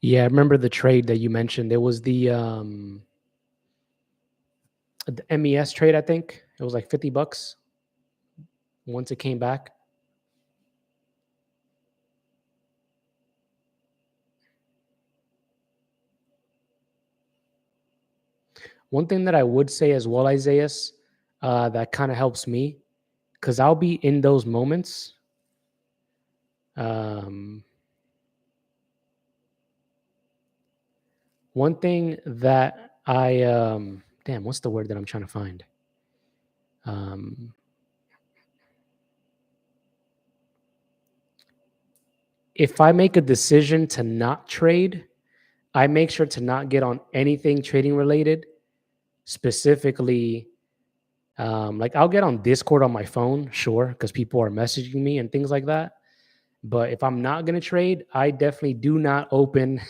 Yeah, I remember the trade that you mentioned. It was the MES trade, I think. It was like $50 once it came back. One thing that I would say as well, Isaiah, that kind of helps me, because I'll be in those moments. One thing that damn, what's the word that I'm trying to find? If I make a decision to not trade, I make sure to not get on anything trading related, specifically. Like I'll get on Discord on my phone, sure, because people are messaging me and things like that. But if I'm not going to trade, I definitely do not open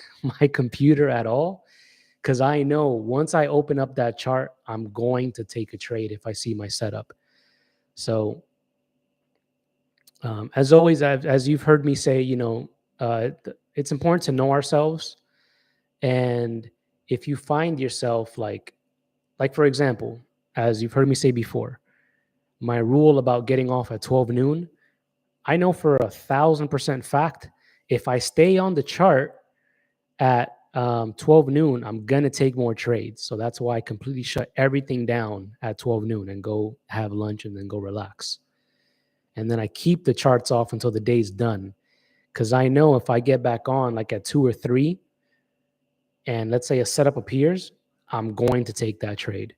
my computer at all, because I know once I open up that chart, I'm going to take a trade if I see my setup. So, as always, as you've heard me say, it's important to know ourselves. And if you find yourself like for example, as you've heard me say before, my rule about getting off at 12 noon, I know for 1,000% fact, if I stay on the chart at 12 noon, I'm going to take more trades. So that's why I completely shut everything down at 12 noon and go have lunch and then go relax. And then I keep the charts off until the day's done. Because I know if I get back on like at 2 or 3, and let's say a setup appears, I'm going to take that trade.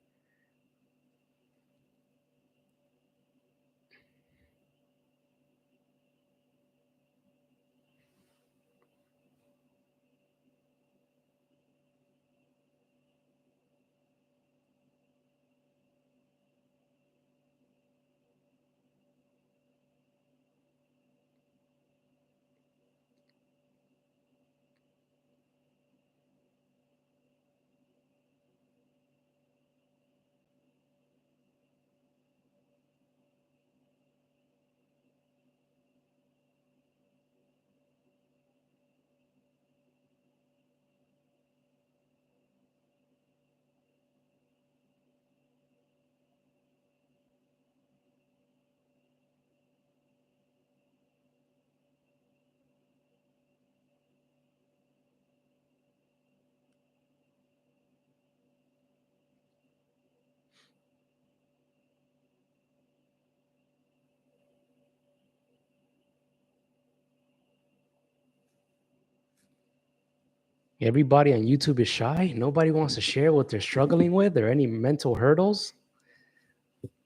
Everybody on YouTube is shy. Nobody wants to share what they're struggling with or any mental hurdles.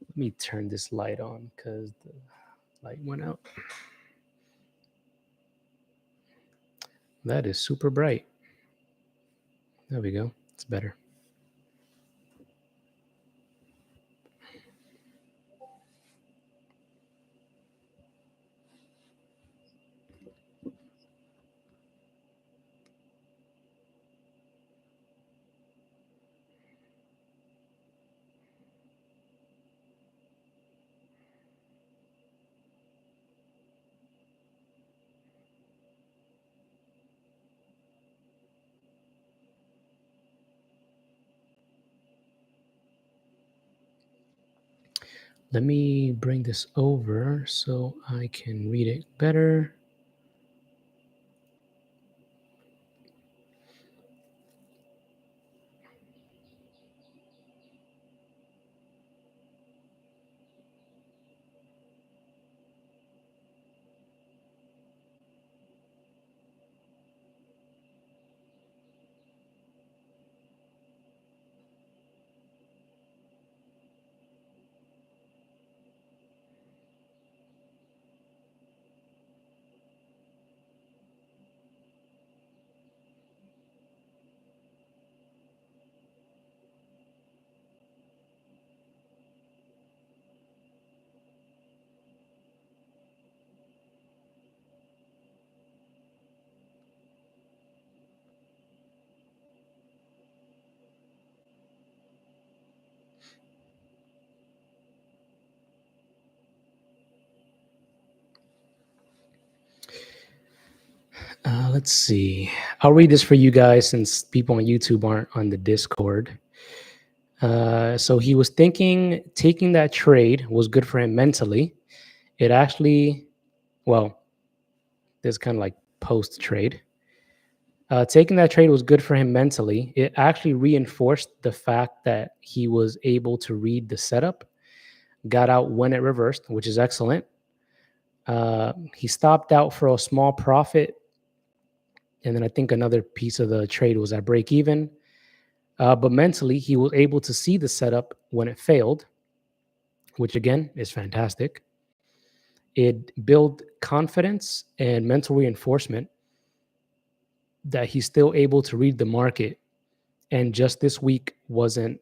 Let me turn this light on because the light went out. That is super bright. There we go. It's better. Let me bring this over so I can read it better. Let's see. I'll read this for you guys since people on YouTube aren't on the Discord. So he was thinking taking that trade was good for him mentally. It actually, well, this kind of like post trade. Taking that trade was good for him mentally. It actually reinforced the fact that he was able to read the setup, got out when it reversed, which is excellent. He stopped out for a small profit. And then I think another piece of the trade was at break even. But mentally, he was able to see the setup when it failed, which again is fantastic. It built confidence and mental reinforcement that he's still able to read the market. And just this week wasn't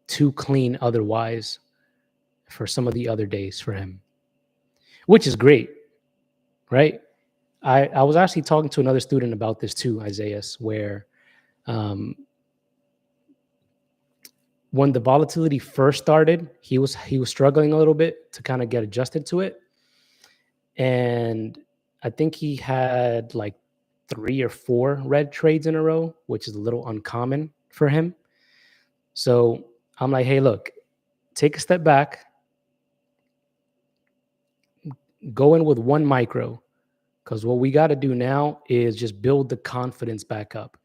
too clean otherwise for some of the other days for him, which is great, right? I was actually talking to another student about this too, Isaiah, where um, when the volatility first started, he was struggling a little bit to kind of get adjusted to it. And I think he had like 3 or 4 red trades in a row, which is a little uncommon for him. So I'm like, hey, look, take a step back, go in with 1 micro, because what we got to do now is just build the confidence back up.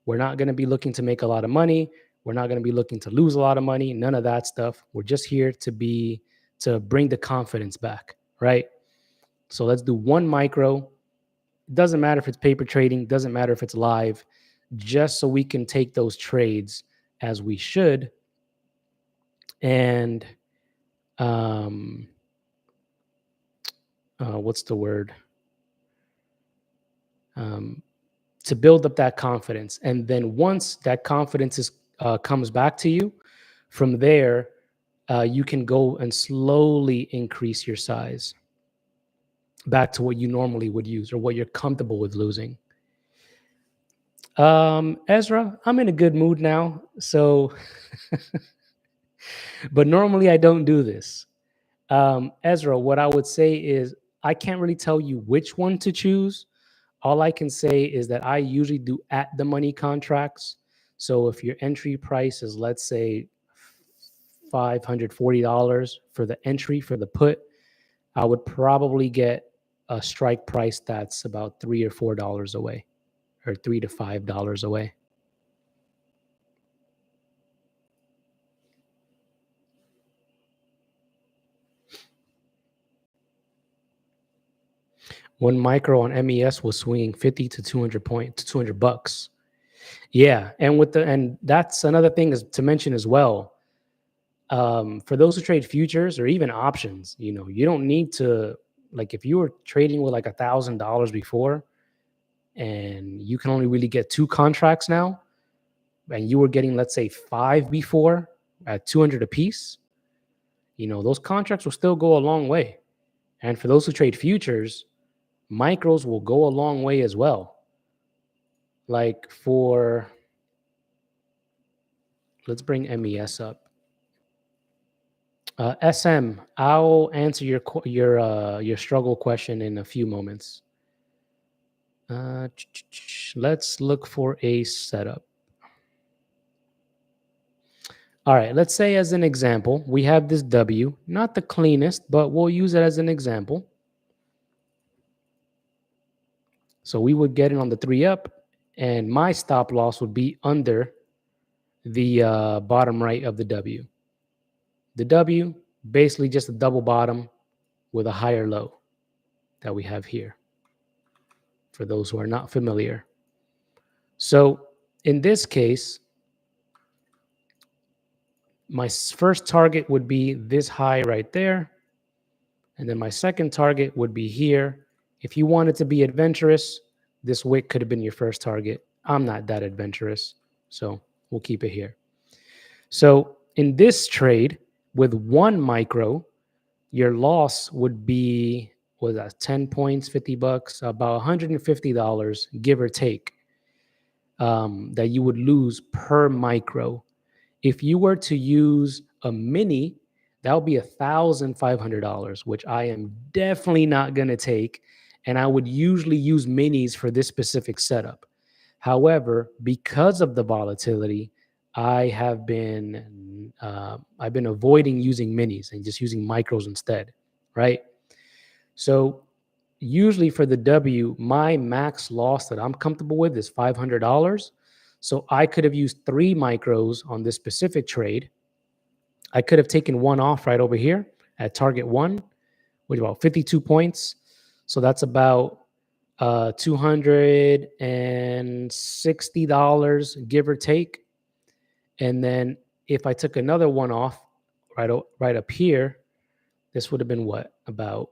We're not going to be looking to make a lot of money. We're not going to be looking to lose a lot of money. None of that stuff. We're just here to bring the confidence back, right? So let's do 1 micro. Doesn't matter if it's paper trading, doesn't matter if it's live, just so we can take those trades as we should. And what's the word? To build up that confidence. And then once that confidence comes back to you, from there, you can go and slowly increase your size back to what you normally would use or what you're comfortable with losing. Ezra, I'm in a good mood now. So, but normally I don't do this. Ezra, what I would say is I can't really tell you which one to choose. All I can say is that I usually do at the money contracts. So if your entry price is, let's say, $540 for the entry for the put, I would probably get a strike price that's about $3 or $4 away, or $3 to $5 away. One micro on MES was swinging 50 to 200 $200. Yeah, and that's another thing is to mention as well. For those who trade futures or even options, you don't need to, like, if you were trading with like $1,000 before and you can only really get 2 contracts now, and you were getting, let's say, 5 before at 200 a piece, those contracts will still go a long way. And for those who trade futures, micros will go a long way as well. Like let's bring MES up. SM, I'll answer your struggle question in a few moments. Let's look for a setup. All right, let's say as an example, we have this W, not the cleanest, but we'll use it as an example. So we would get it on the 3 up, and my stop loss would be under the bottom right of the W. The W, basically just a double bottom with a higher low that we have here, for those who are not familiar. So in this case, my first target would be this high right there. And then my second target would be here. If you wanted to be adventurous, this wick could have been your first target. I'm not that adventurous, so we'll keep it here. So in this trade, with 1 micro, your loss would be, what was that, 10 points, $50, about $150, give or take, that you would lose per micro. If you were to use a mini, that would be $1,500, which I am definitely not going to take. And I would usually use minis for this specific setup. However, because of the volatility, I've been avoiding using minis and just using micros instead, right? So usually for the W, my max loss that I'm comfortable with is $500. So I could have used 3 micros on this specific trade. I could have taken one off right over here at target one, which is about 52 points. So that's about $260, give or take. And then if I took another one off right up here, this would have been what? About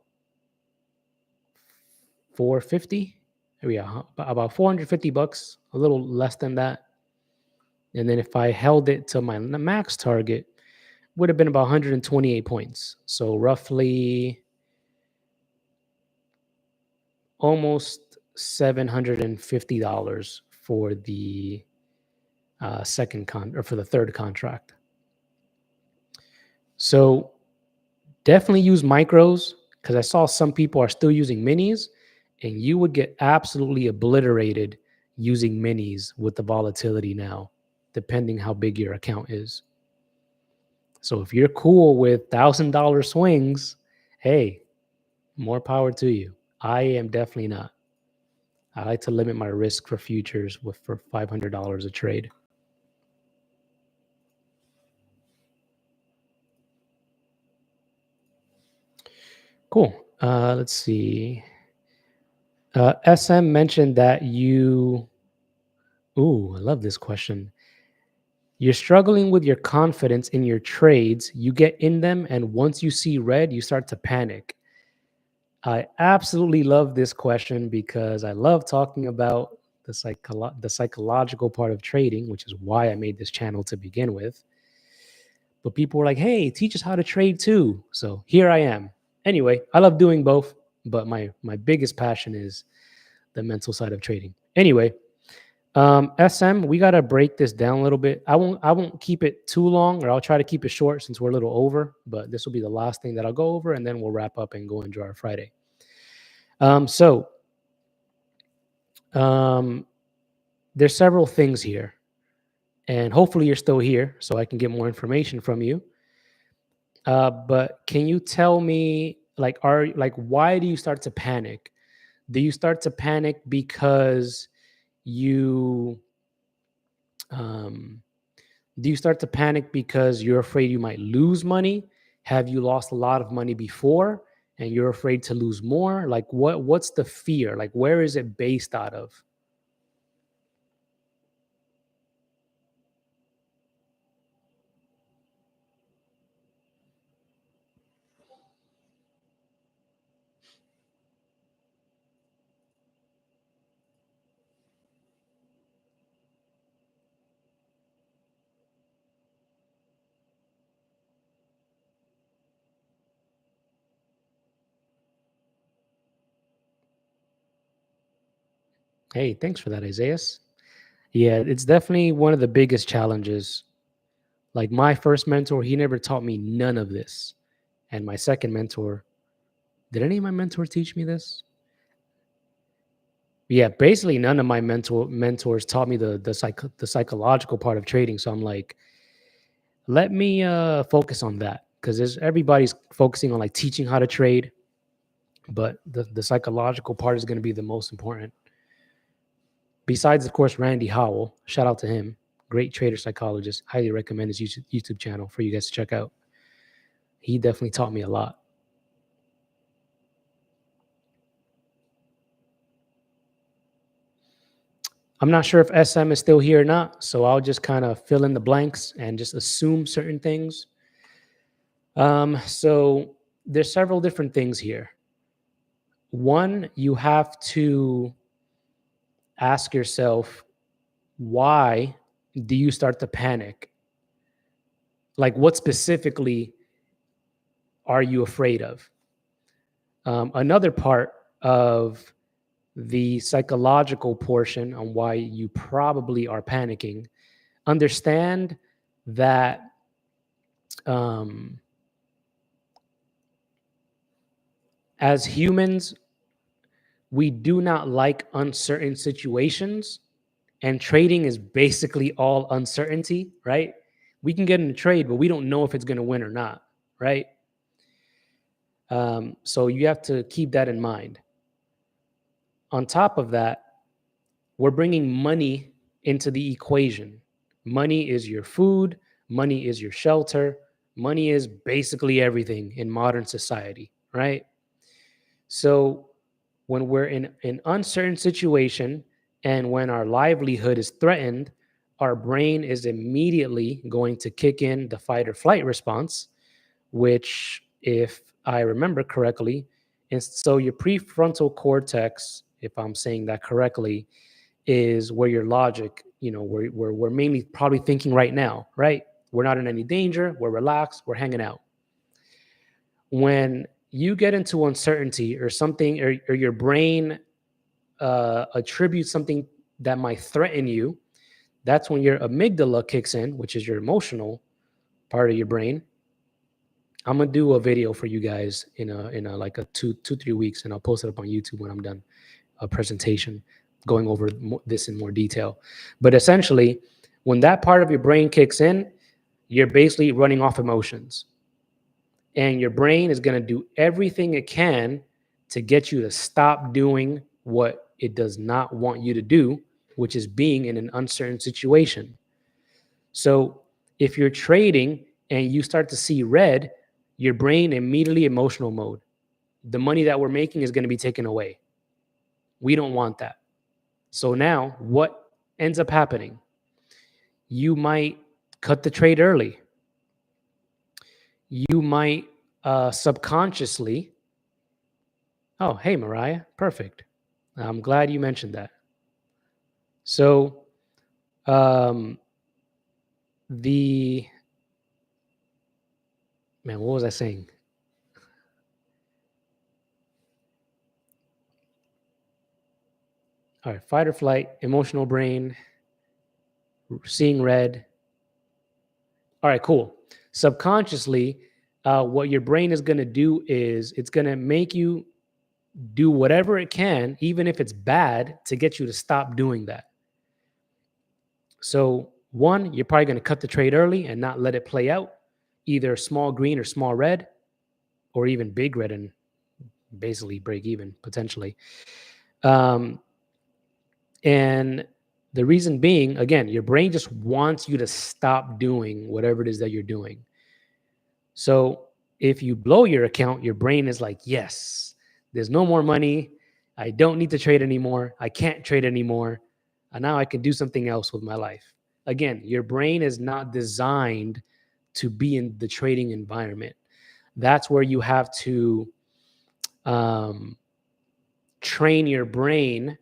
450? Yeah, about 450 bucks, a little less than that. And then if I held it to my max target, would have been about 128 points. So roughly almost $750 for the for the third contract. So definitely use micros, because I saw some people are still using minis, and you would get absolutely obliterated using minis with the volatility now, depending how big your account is. So if you're cool with $1,000 swings, hey, more power to you. I am definitely not. I like to limit my risk for futures for $500 a trade. Cool. Let's see. SM mentioned that you. Ooh, I love this question. You're struggling with your confidence in your trades. You get in them, and once you see red, you start to panic. I absolutely love this question because I love talking about the psychological part of trading, which is why I made this channel to begin with. But people were like, hey, teach us how to trade too. So here I am. Anyway, I love doing both, but my biggest passion is the mental side of trading. Anyway, SM, we got to break this down a little bit. I won't keep it too long, or I'll try to keep it short since we're a little over, but this will be the last thing that I'll go over, and then we'll wrap up and go enjoy our Friday. There's several things here, and hopefully you're still here so I can get more information from you. But can you tell me, why do you start to panic? Do you start to panic because you um, do you start to panic because you're afraid you might lose money? Have you lost a lot of money before and you're afraid to lose more? Like what's the fear? Like where is it based out of? Hey, thanks for that, Isaiah. Yeah, it's definitely one of the biggest challenges. Like my first mentor, he never taught me none of this. And my second mentor, did any of my mentors teach me this? Yeah, basically none of my mentors taught me the psychological part of trading. So I'm like, let me focus on that, because everybody's focusing on like teaching how to trade, but the psychological part is going to be the most important. Besides, of course, Randy Howell, shout out to him, great trader psychologist. Highly recommend his YouTube channel for you guys to check out. He definitely taught me a lot. I'm not sure if SM is still here or not, so I'll just kind of fill in the blanks and just assume certain things. So there's several different things here. One, you have to ask yourself, why do you start to panic? Like, what specifically are you afraid of? Another part of the psychological portion on why you probably are panicking, understand that as humans, we do not like uncertain situations, and trading is basically all uncertainty, right? We can get in a trade, but we don't know if it's going to win or not, right? So you have to keep that in mind. On top of that, we're bringing money into the equation. Money is your food, money is your shelter, money is basically everything in modern society, right? So when we're in an uncertain situation and when our livelihood is threatened, our brain is immediately going to kick in the fight or flight response, which, if I remember correctly, and so your prefrontal cortex, if I'm saying that correctly, is where your logic, where we're mainly probably thinking right now, right? We're not in any danger, we're relaxed, we're hanging out. When you get into uncertainty or something, or your brain attributes something that might threaten you, that's when your amygdala kicks in, which is your emotional part of your brain. I'm gonna do a video for you guys in a like a 3 weeks, and I'll post it up on YouTube when I'm done a presentation going over this in more detail. But essentially, when that part of your brain kicks in, you're basically running off emotions. And your brain is going to do everything it can to get you to stop doing what it does not want you to do, which is being in an uncertain situation. So if you're trading and you start to see red, your brain immediately emotional mode. The money that we're making is going to be taken away. We don't want that. So now what ends up happening? You might cut the trade early. You might subconsciously. Oh, hey, Mariah. Perfect. I'm glad you mentioned that. So what was I saying? All right, fight or flight, emotional brain, seeing red. All right, cool. Subconsciously, what your brain is going to do is it's going to make you do whatever it can, even if it's bad, to get you to stop doing that. So one, you're probably going to cut the trade early and not let it play out, either small green or small red, or even big red and basically break even potentially. And the reason being, again, your brain just wants you to stop doing whatever it is that you're doing. So if you blow your account, your brain is like, yes, there's no more money. I don't need to trade anymore. I can't trade anymore. And now I can do something else with my life. Again, your brain is not designed to be in the trading environment. That's where you have to train your brain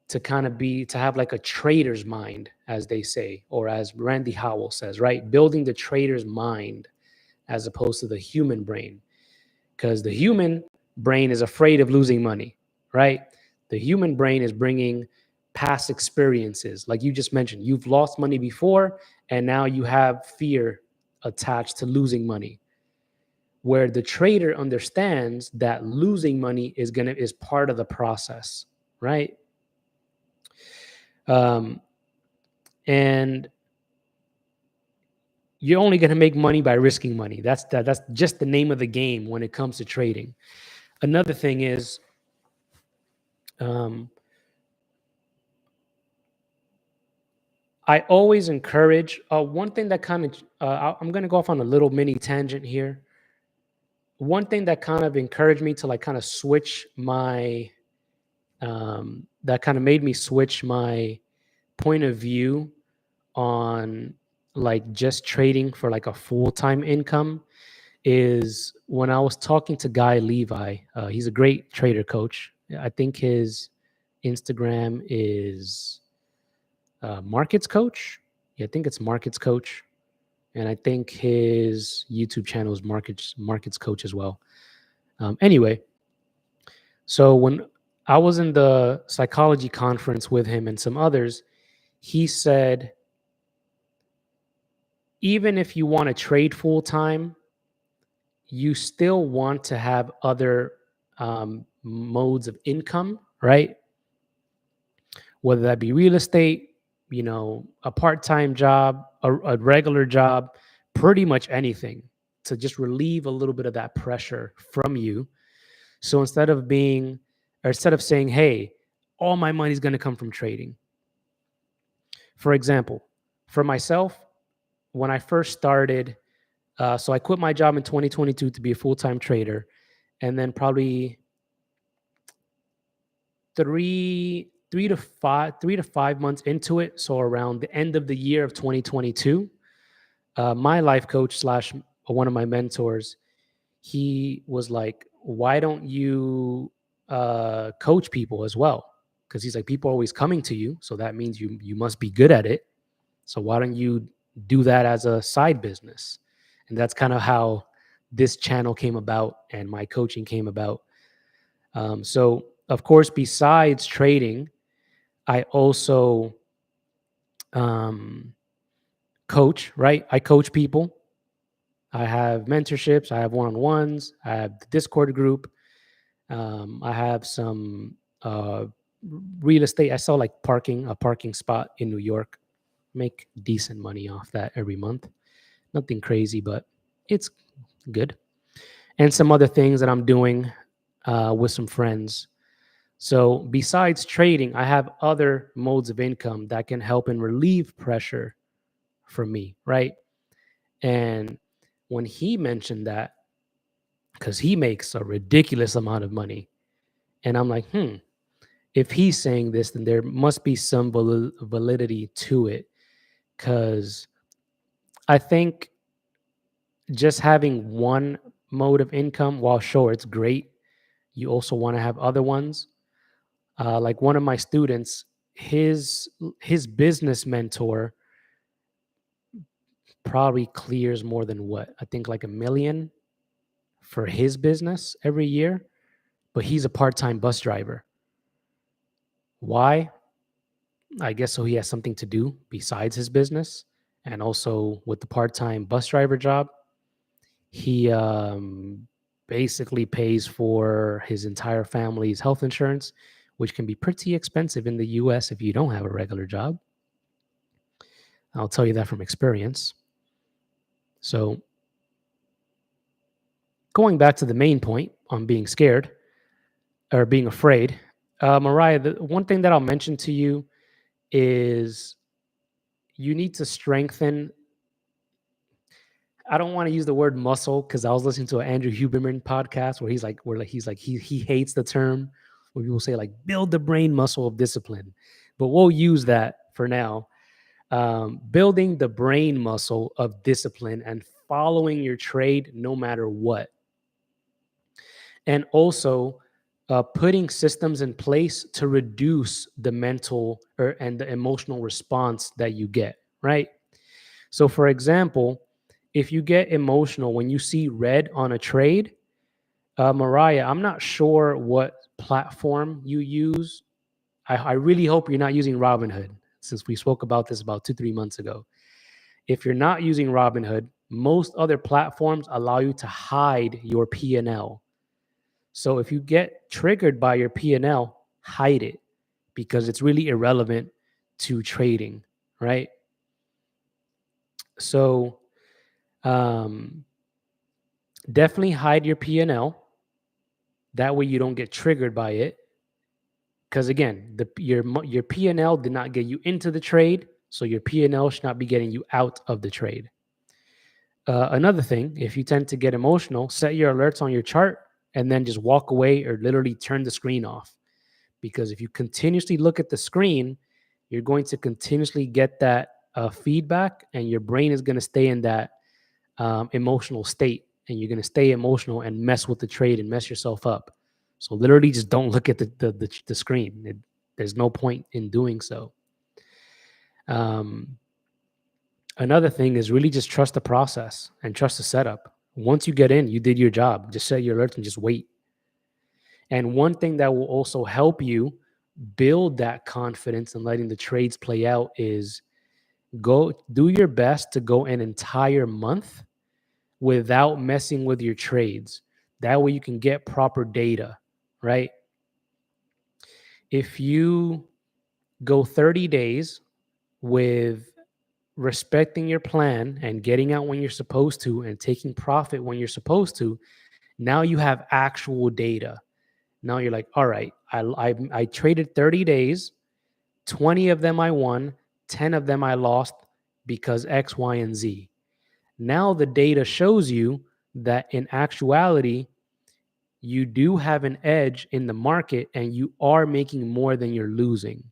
to have like a trader's mind, as they say, or as Randy Howell says, right? Building the trader's mind as opposed to the human brain. Because the human brain is afraid of losing money, right? The human brain is bringing past experiences. Like you just mentioned, you've lost money before, and now you have fear attached to losing money. Where the trader understands that losing money is part of the process, right? And you're only going to make money by risking money. That's just the name of the game when it comes to trading. Another thing is, I always encourage one thing that kind of I'm going to go off on a little mini tangent here. One thing that kind of encouraged me to like kind of switch my that kind of made me switch my point of view on like just trading for like a full-time income is when I was talking to Guy Levi. He's a great trader coach. I think his Instagram is Markets Coach. Yeah, I think it's Markets Coach. And I think his YouTube channel is Markets Coach as well. Anyway, so when I was in the psychology conference with him and some others, he said, even if you want to trade full time, you still want to have other modes of income right? Whether that be real estate, a part-time job, a regular job, pretty much anything to just relieve a little bit of that pressure from you. So instead of saying, hey, all my money's going to come from trading. For example, for myself, when I first started, so I quit my job in 2022 to be a full-time trader. And then probably 3 to 5 months into it, so around the end of the year of 2022, my life coach slash one of my mentors, he was like, why don't you coach people as well? Because he's like, people are always coming to you, so that means you must be good at it. So why don't you do that as a side business? And that's kind of how this channel came about and my coaching came about. So of course, besides trading, I also coach, right? I coach people. I have mentorships. I have one-on-ones. I have the Discord group. I have some real estate. I sell like a parking spot in New York. Make decent money off that every month. Nothing crazy, but it's good. And some other things that I'm doing with some friends. So besides trading, I have other modes of income that can help and relieve pressure from me, right? And when he mentioned that, because he makes a ridiculous amount of money, and I'm like, if he's saying this, then there must be some validity to it. Because I think just having one mode of income, while sure, it's great, you also want to have other ones. Like one of my students, his business mentor probably clears more than what? I think like $1 million for his business every year, but he's a part-time bus driver. Why? I guess so he has something to do besides his business. And also with the part-time bus driver job, he basically pays for his entire family's health insurance, which can be pretty expensive in the US if you don't have a regular job. I'll tell you that from experience. So going back to the main point on being scared or being afraid, Mariah, the one thing that I'll mention to you is you need to strengthen. I don't want to use the word muscle because I was listening to an Andrew Huberman podcast where he hates the term where people say like build the brain muscle of discipline, but we'll use that for now. Building the brain muscle of discipline and following your trade no matter what, and also putting systems in place to reduce the mental and the emotional response that you get. Right. So, for example, if you get emotional when you see red on a trade, Mariah, I'm not sure what platform you use. I really hope you're not using Robinhood, since we spoke about this about 2-3 months ago. If you're not using Robinhood, most other platforms allow you to hide your P&L. So if you get triggered by your P&L, hide it because it's really irrelevant to trading, right? So definitely hide your P&L. That way you don't get triggered by it. Because again, your P&L did not get you into the trade, so your P&L should not be getting you out of the trade. Another thing, if you tend to get emotional, set your alerts on your chart and then just walk away or literally turn the screen off. Because if you continuously look at the screen, you're going to continuously get that feedback, and your brain is going to stay in that emotional state, and you're going to stay emotional and mess with the trade and mess yourself up. So literally just don't look at the screen. There's no point in doing so. Another thing is really just trust the process and trust the setup. Once you get in, you did your job. Just set your alerts and just wait. And one thing that will also help you build that confidence and letting the trades play out is go do your best to go an entire month without messing with your trades. That way you can get proper data, right? if you go 30 days with respecting your plan and getting out when you're supposed to and taking profit when you're supposed to, now you have actual data. Now you're like, all right, I traded 30 days, 20 of them I won, 10 of them I lost because X, Y, and Z. Now the data shows you that in actuality, you do have an edge in the market and you are making more than you're losing.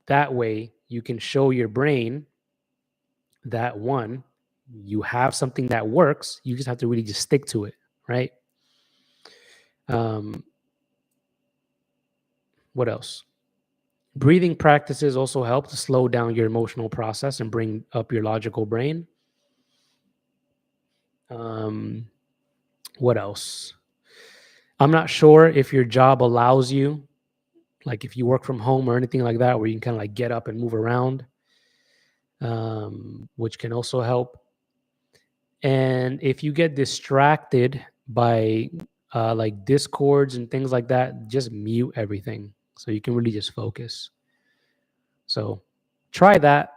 That way, you can show your brain that one, you have something that works. You just have to really just stick to it, right? What else? Breathing practices also help to slow down your emotional process and bring up your logical brain. What else? I'm not sure if your job allows you, like if you work from home or anything like that, where you can kind of like get up and move around, which can also help. And if you get distracted by like discords and things like that, just mute everything so you can really just focus. So try that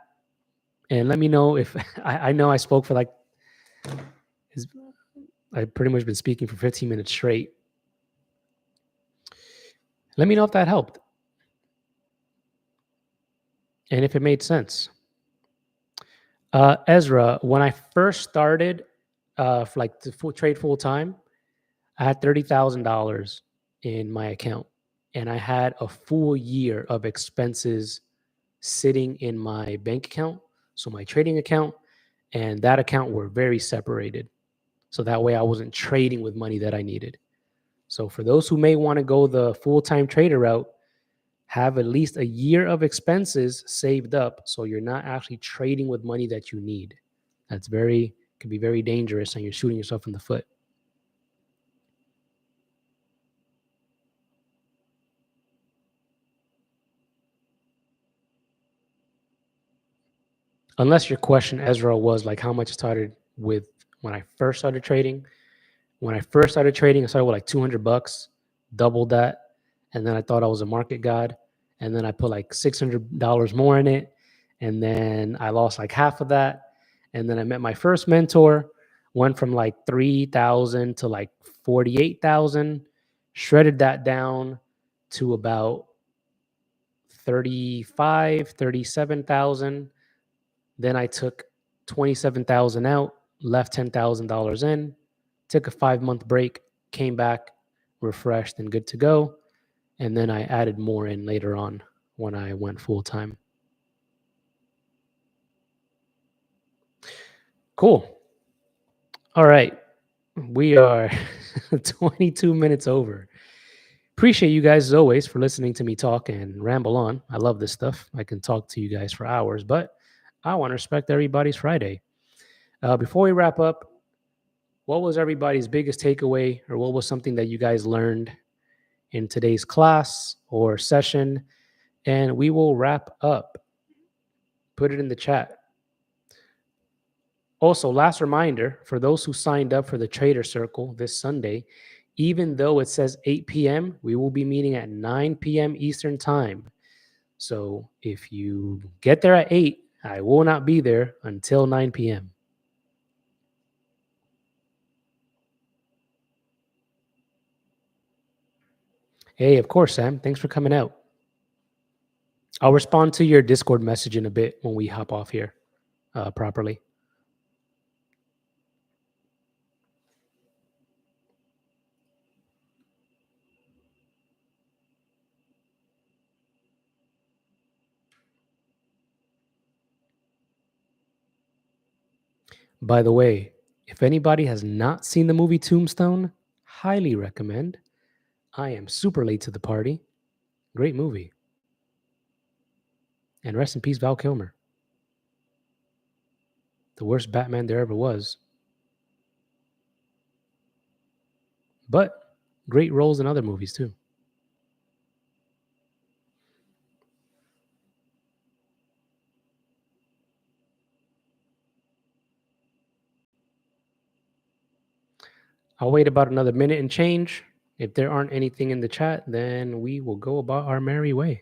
and let me know if I know I spoke for like I've pretty much been speaking for 15 minutes straight. Let me know if that helped and if it made sense. Ezra, when I first started for like to trade full time, I had $30,000 in my account and I had a full year of expenses sitting in my bank account. So my trading account and that account were very separated. So that way I wasn't trading with money that I needed. So for those who may want to go the full-time trader route, have at least a year of expenses saved up so you're not actually trading with money that you need. That's can be very dangerous and you're shooting yourself in the foot. Unless your question, Ezra, was like how much I started with when I first started trading. When I first started trading, I started with like $200, doubled that. And then I thought I was a market god. And then I put like $600 more in it. And then I lost like half of that. And then I met my first mentor, went from like 3,000 to like 48,000, shredded that down to about 35, 37,000. Then I took 27,000 out, left $10,000 in, took a 5-month break, came back refreshed and good to go. And then I added more in later on when I went full time. Cool. All right. We are 22 minutes over. Appreciate you guys as always for listening to me talk and ramble on. I love this stuff. I can talk to you guys for hours, but I want to respect everybody's Friday. Before we wrap up, what was everybody's biggest takeaway, or what was something that you guys learned in today's class or session? And we will wrap up. Put it in the chat. Also, last reminder for those who signed up for the Trader Circle this Sunday, even though it says 8 p.m., we will be meeting at 9 p.m. Eastern Time. So if you get there at 8, I will not be there until 9 p.m. Hey, of course, Sam. Thanks for coming out. I'll respond to your Discord message in a bit when we hop off here properly. By the way, if anybody has not seen the movie Tombstone, highly recommend. I am super late to the party. Great movie. And rest in peace, Val Kilmer. The worst Batman there ever was. But great roles in other movies too. I'll wait about another minute and change. If there aren't anything in the chat, then we will go about our merry way.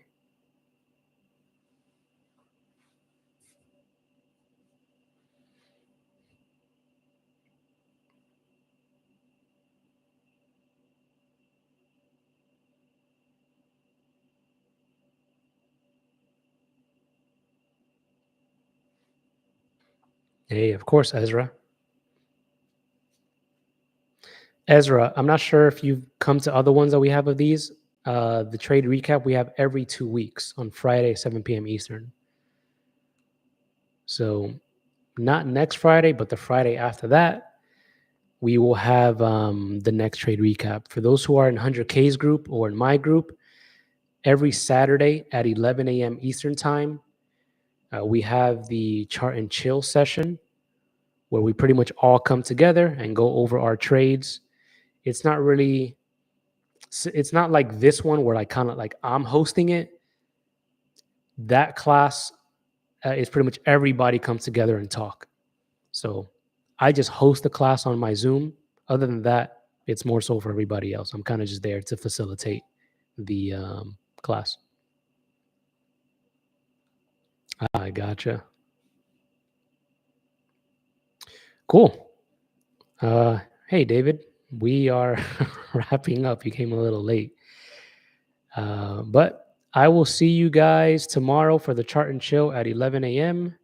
Hey, of course, Ezra. Ezra, I'm not sure if you've come to other ones that we have of these. The trade recap we have every 2 weeks on Friday, 7 p.m. Eastern. So not next Friday, but the Friday after that, we will have the next trade recap. For those who are in 100K's group or in my group, every Saturday at 11 a.m. Eastern time, we have the chart and chill session where we pretty much all come together and go over our trades. It's not really, it's not like this one where I kind of like I'm hosting it. That class is pretty much everybody comes together and talk. So I just host the class on my Zoom. Other than that, it's more so for everybody else. I'm kind of just there to facilitate the class. I gotcha. Cool. Hey, David, we are wrapping up. You came a little late. But I will see you guys tomorrow for the chart and chill at 11 a.m.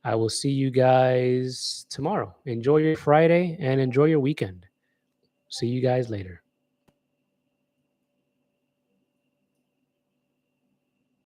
I will see you guys tomorrow. Enjoy your Friday and enjoy your weekend. See you guys later.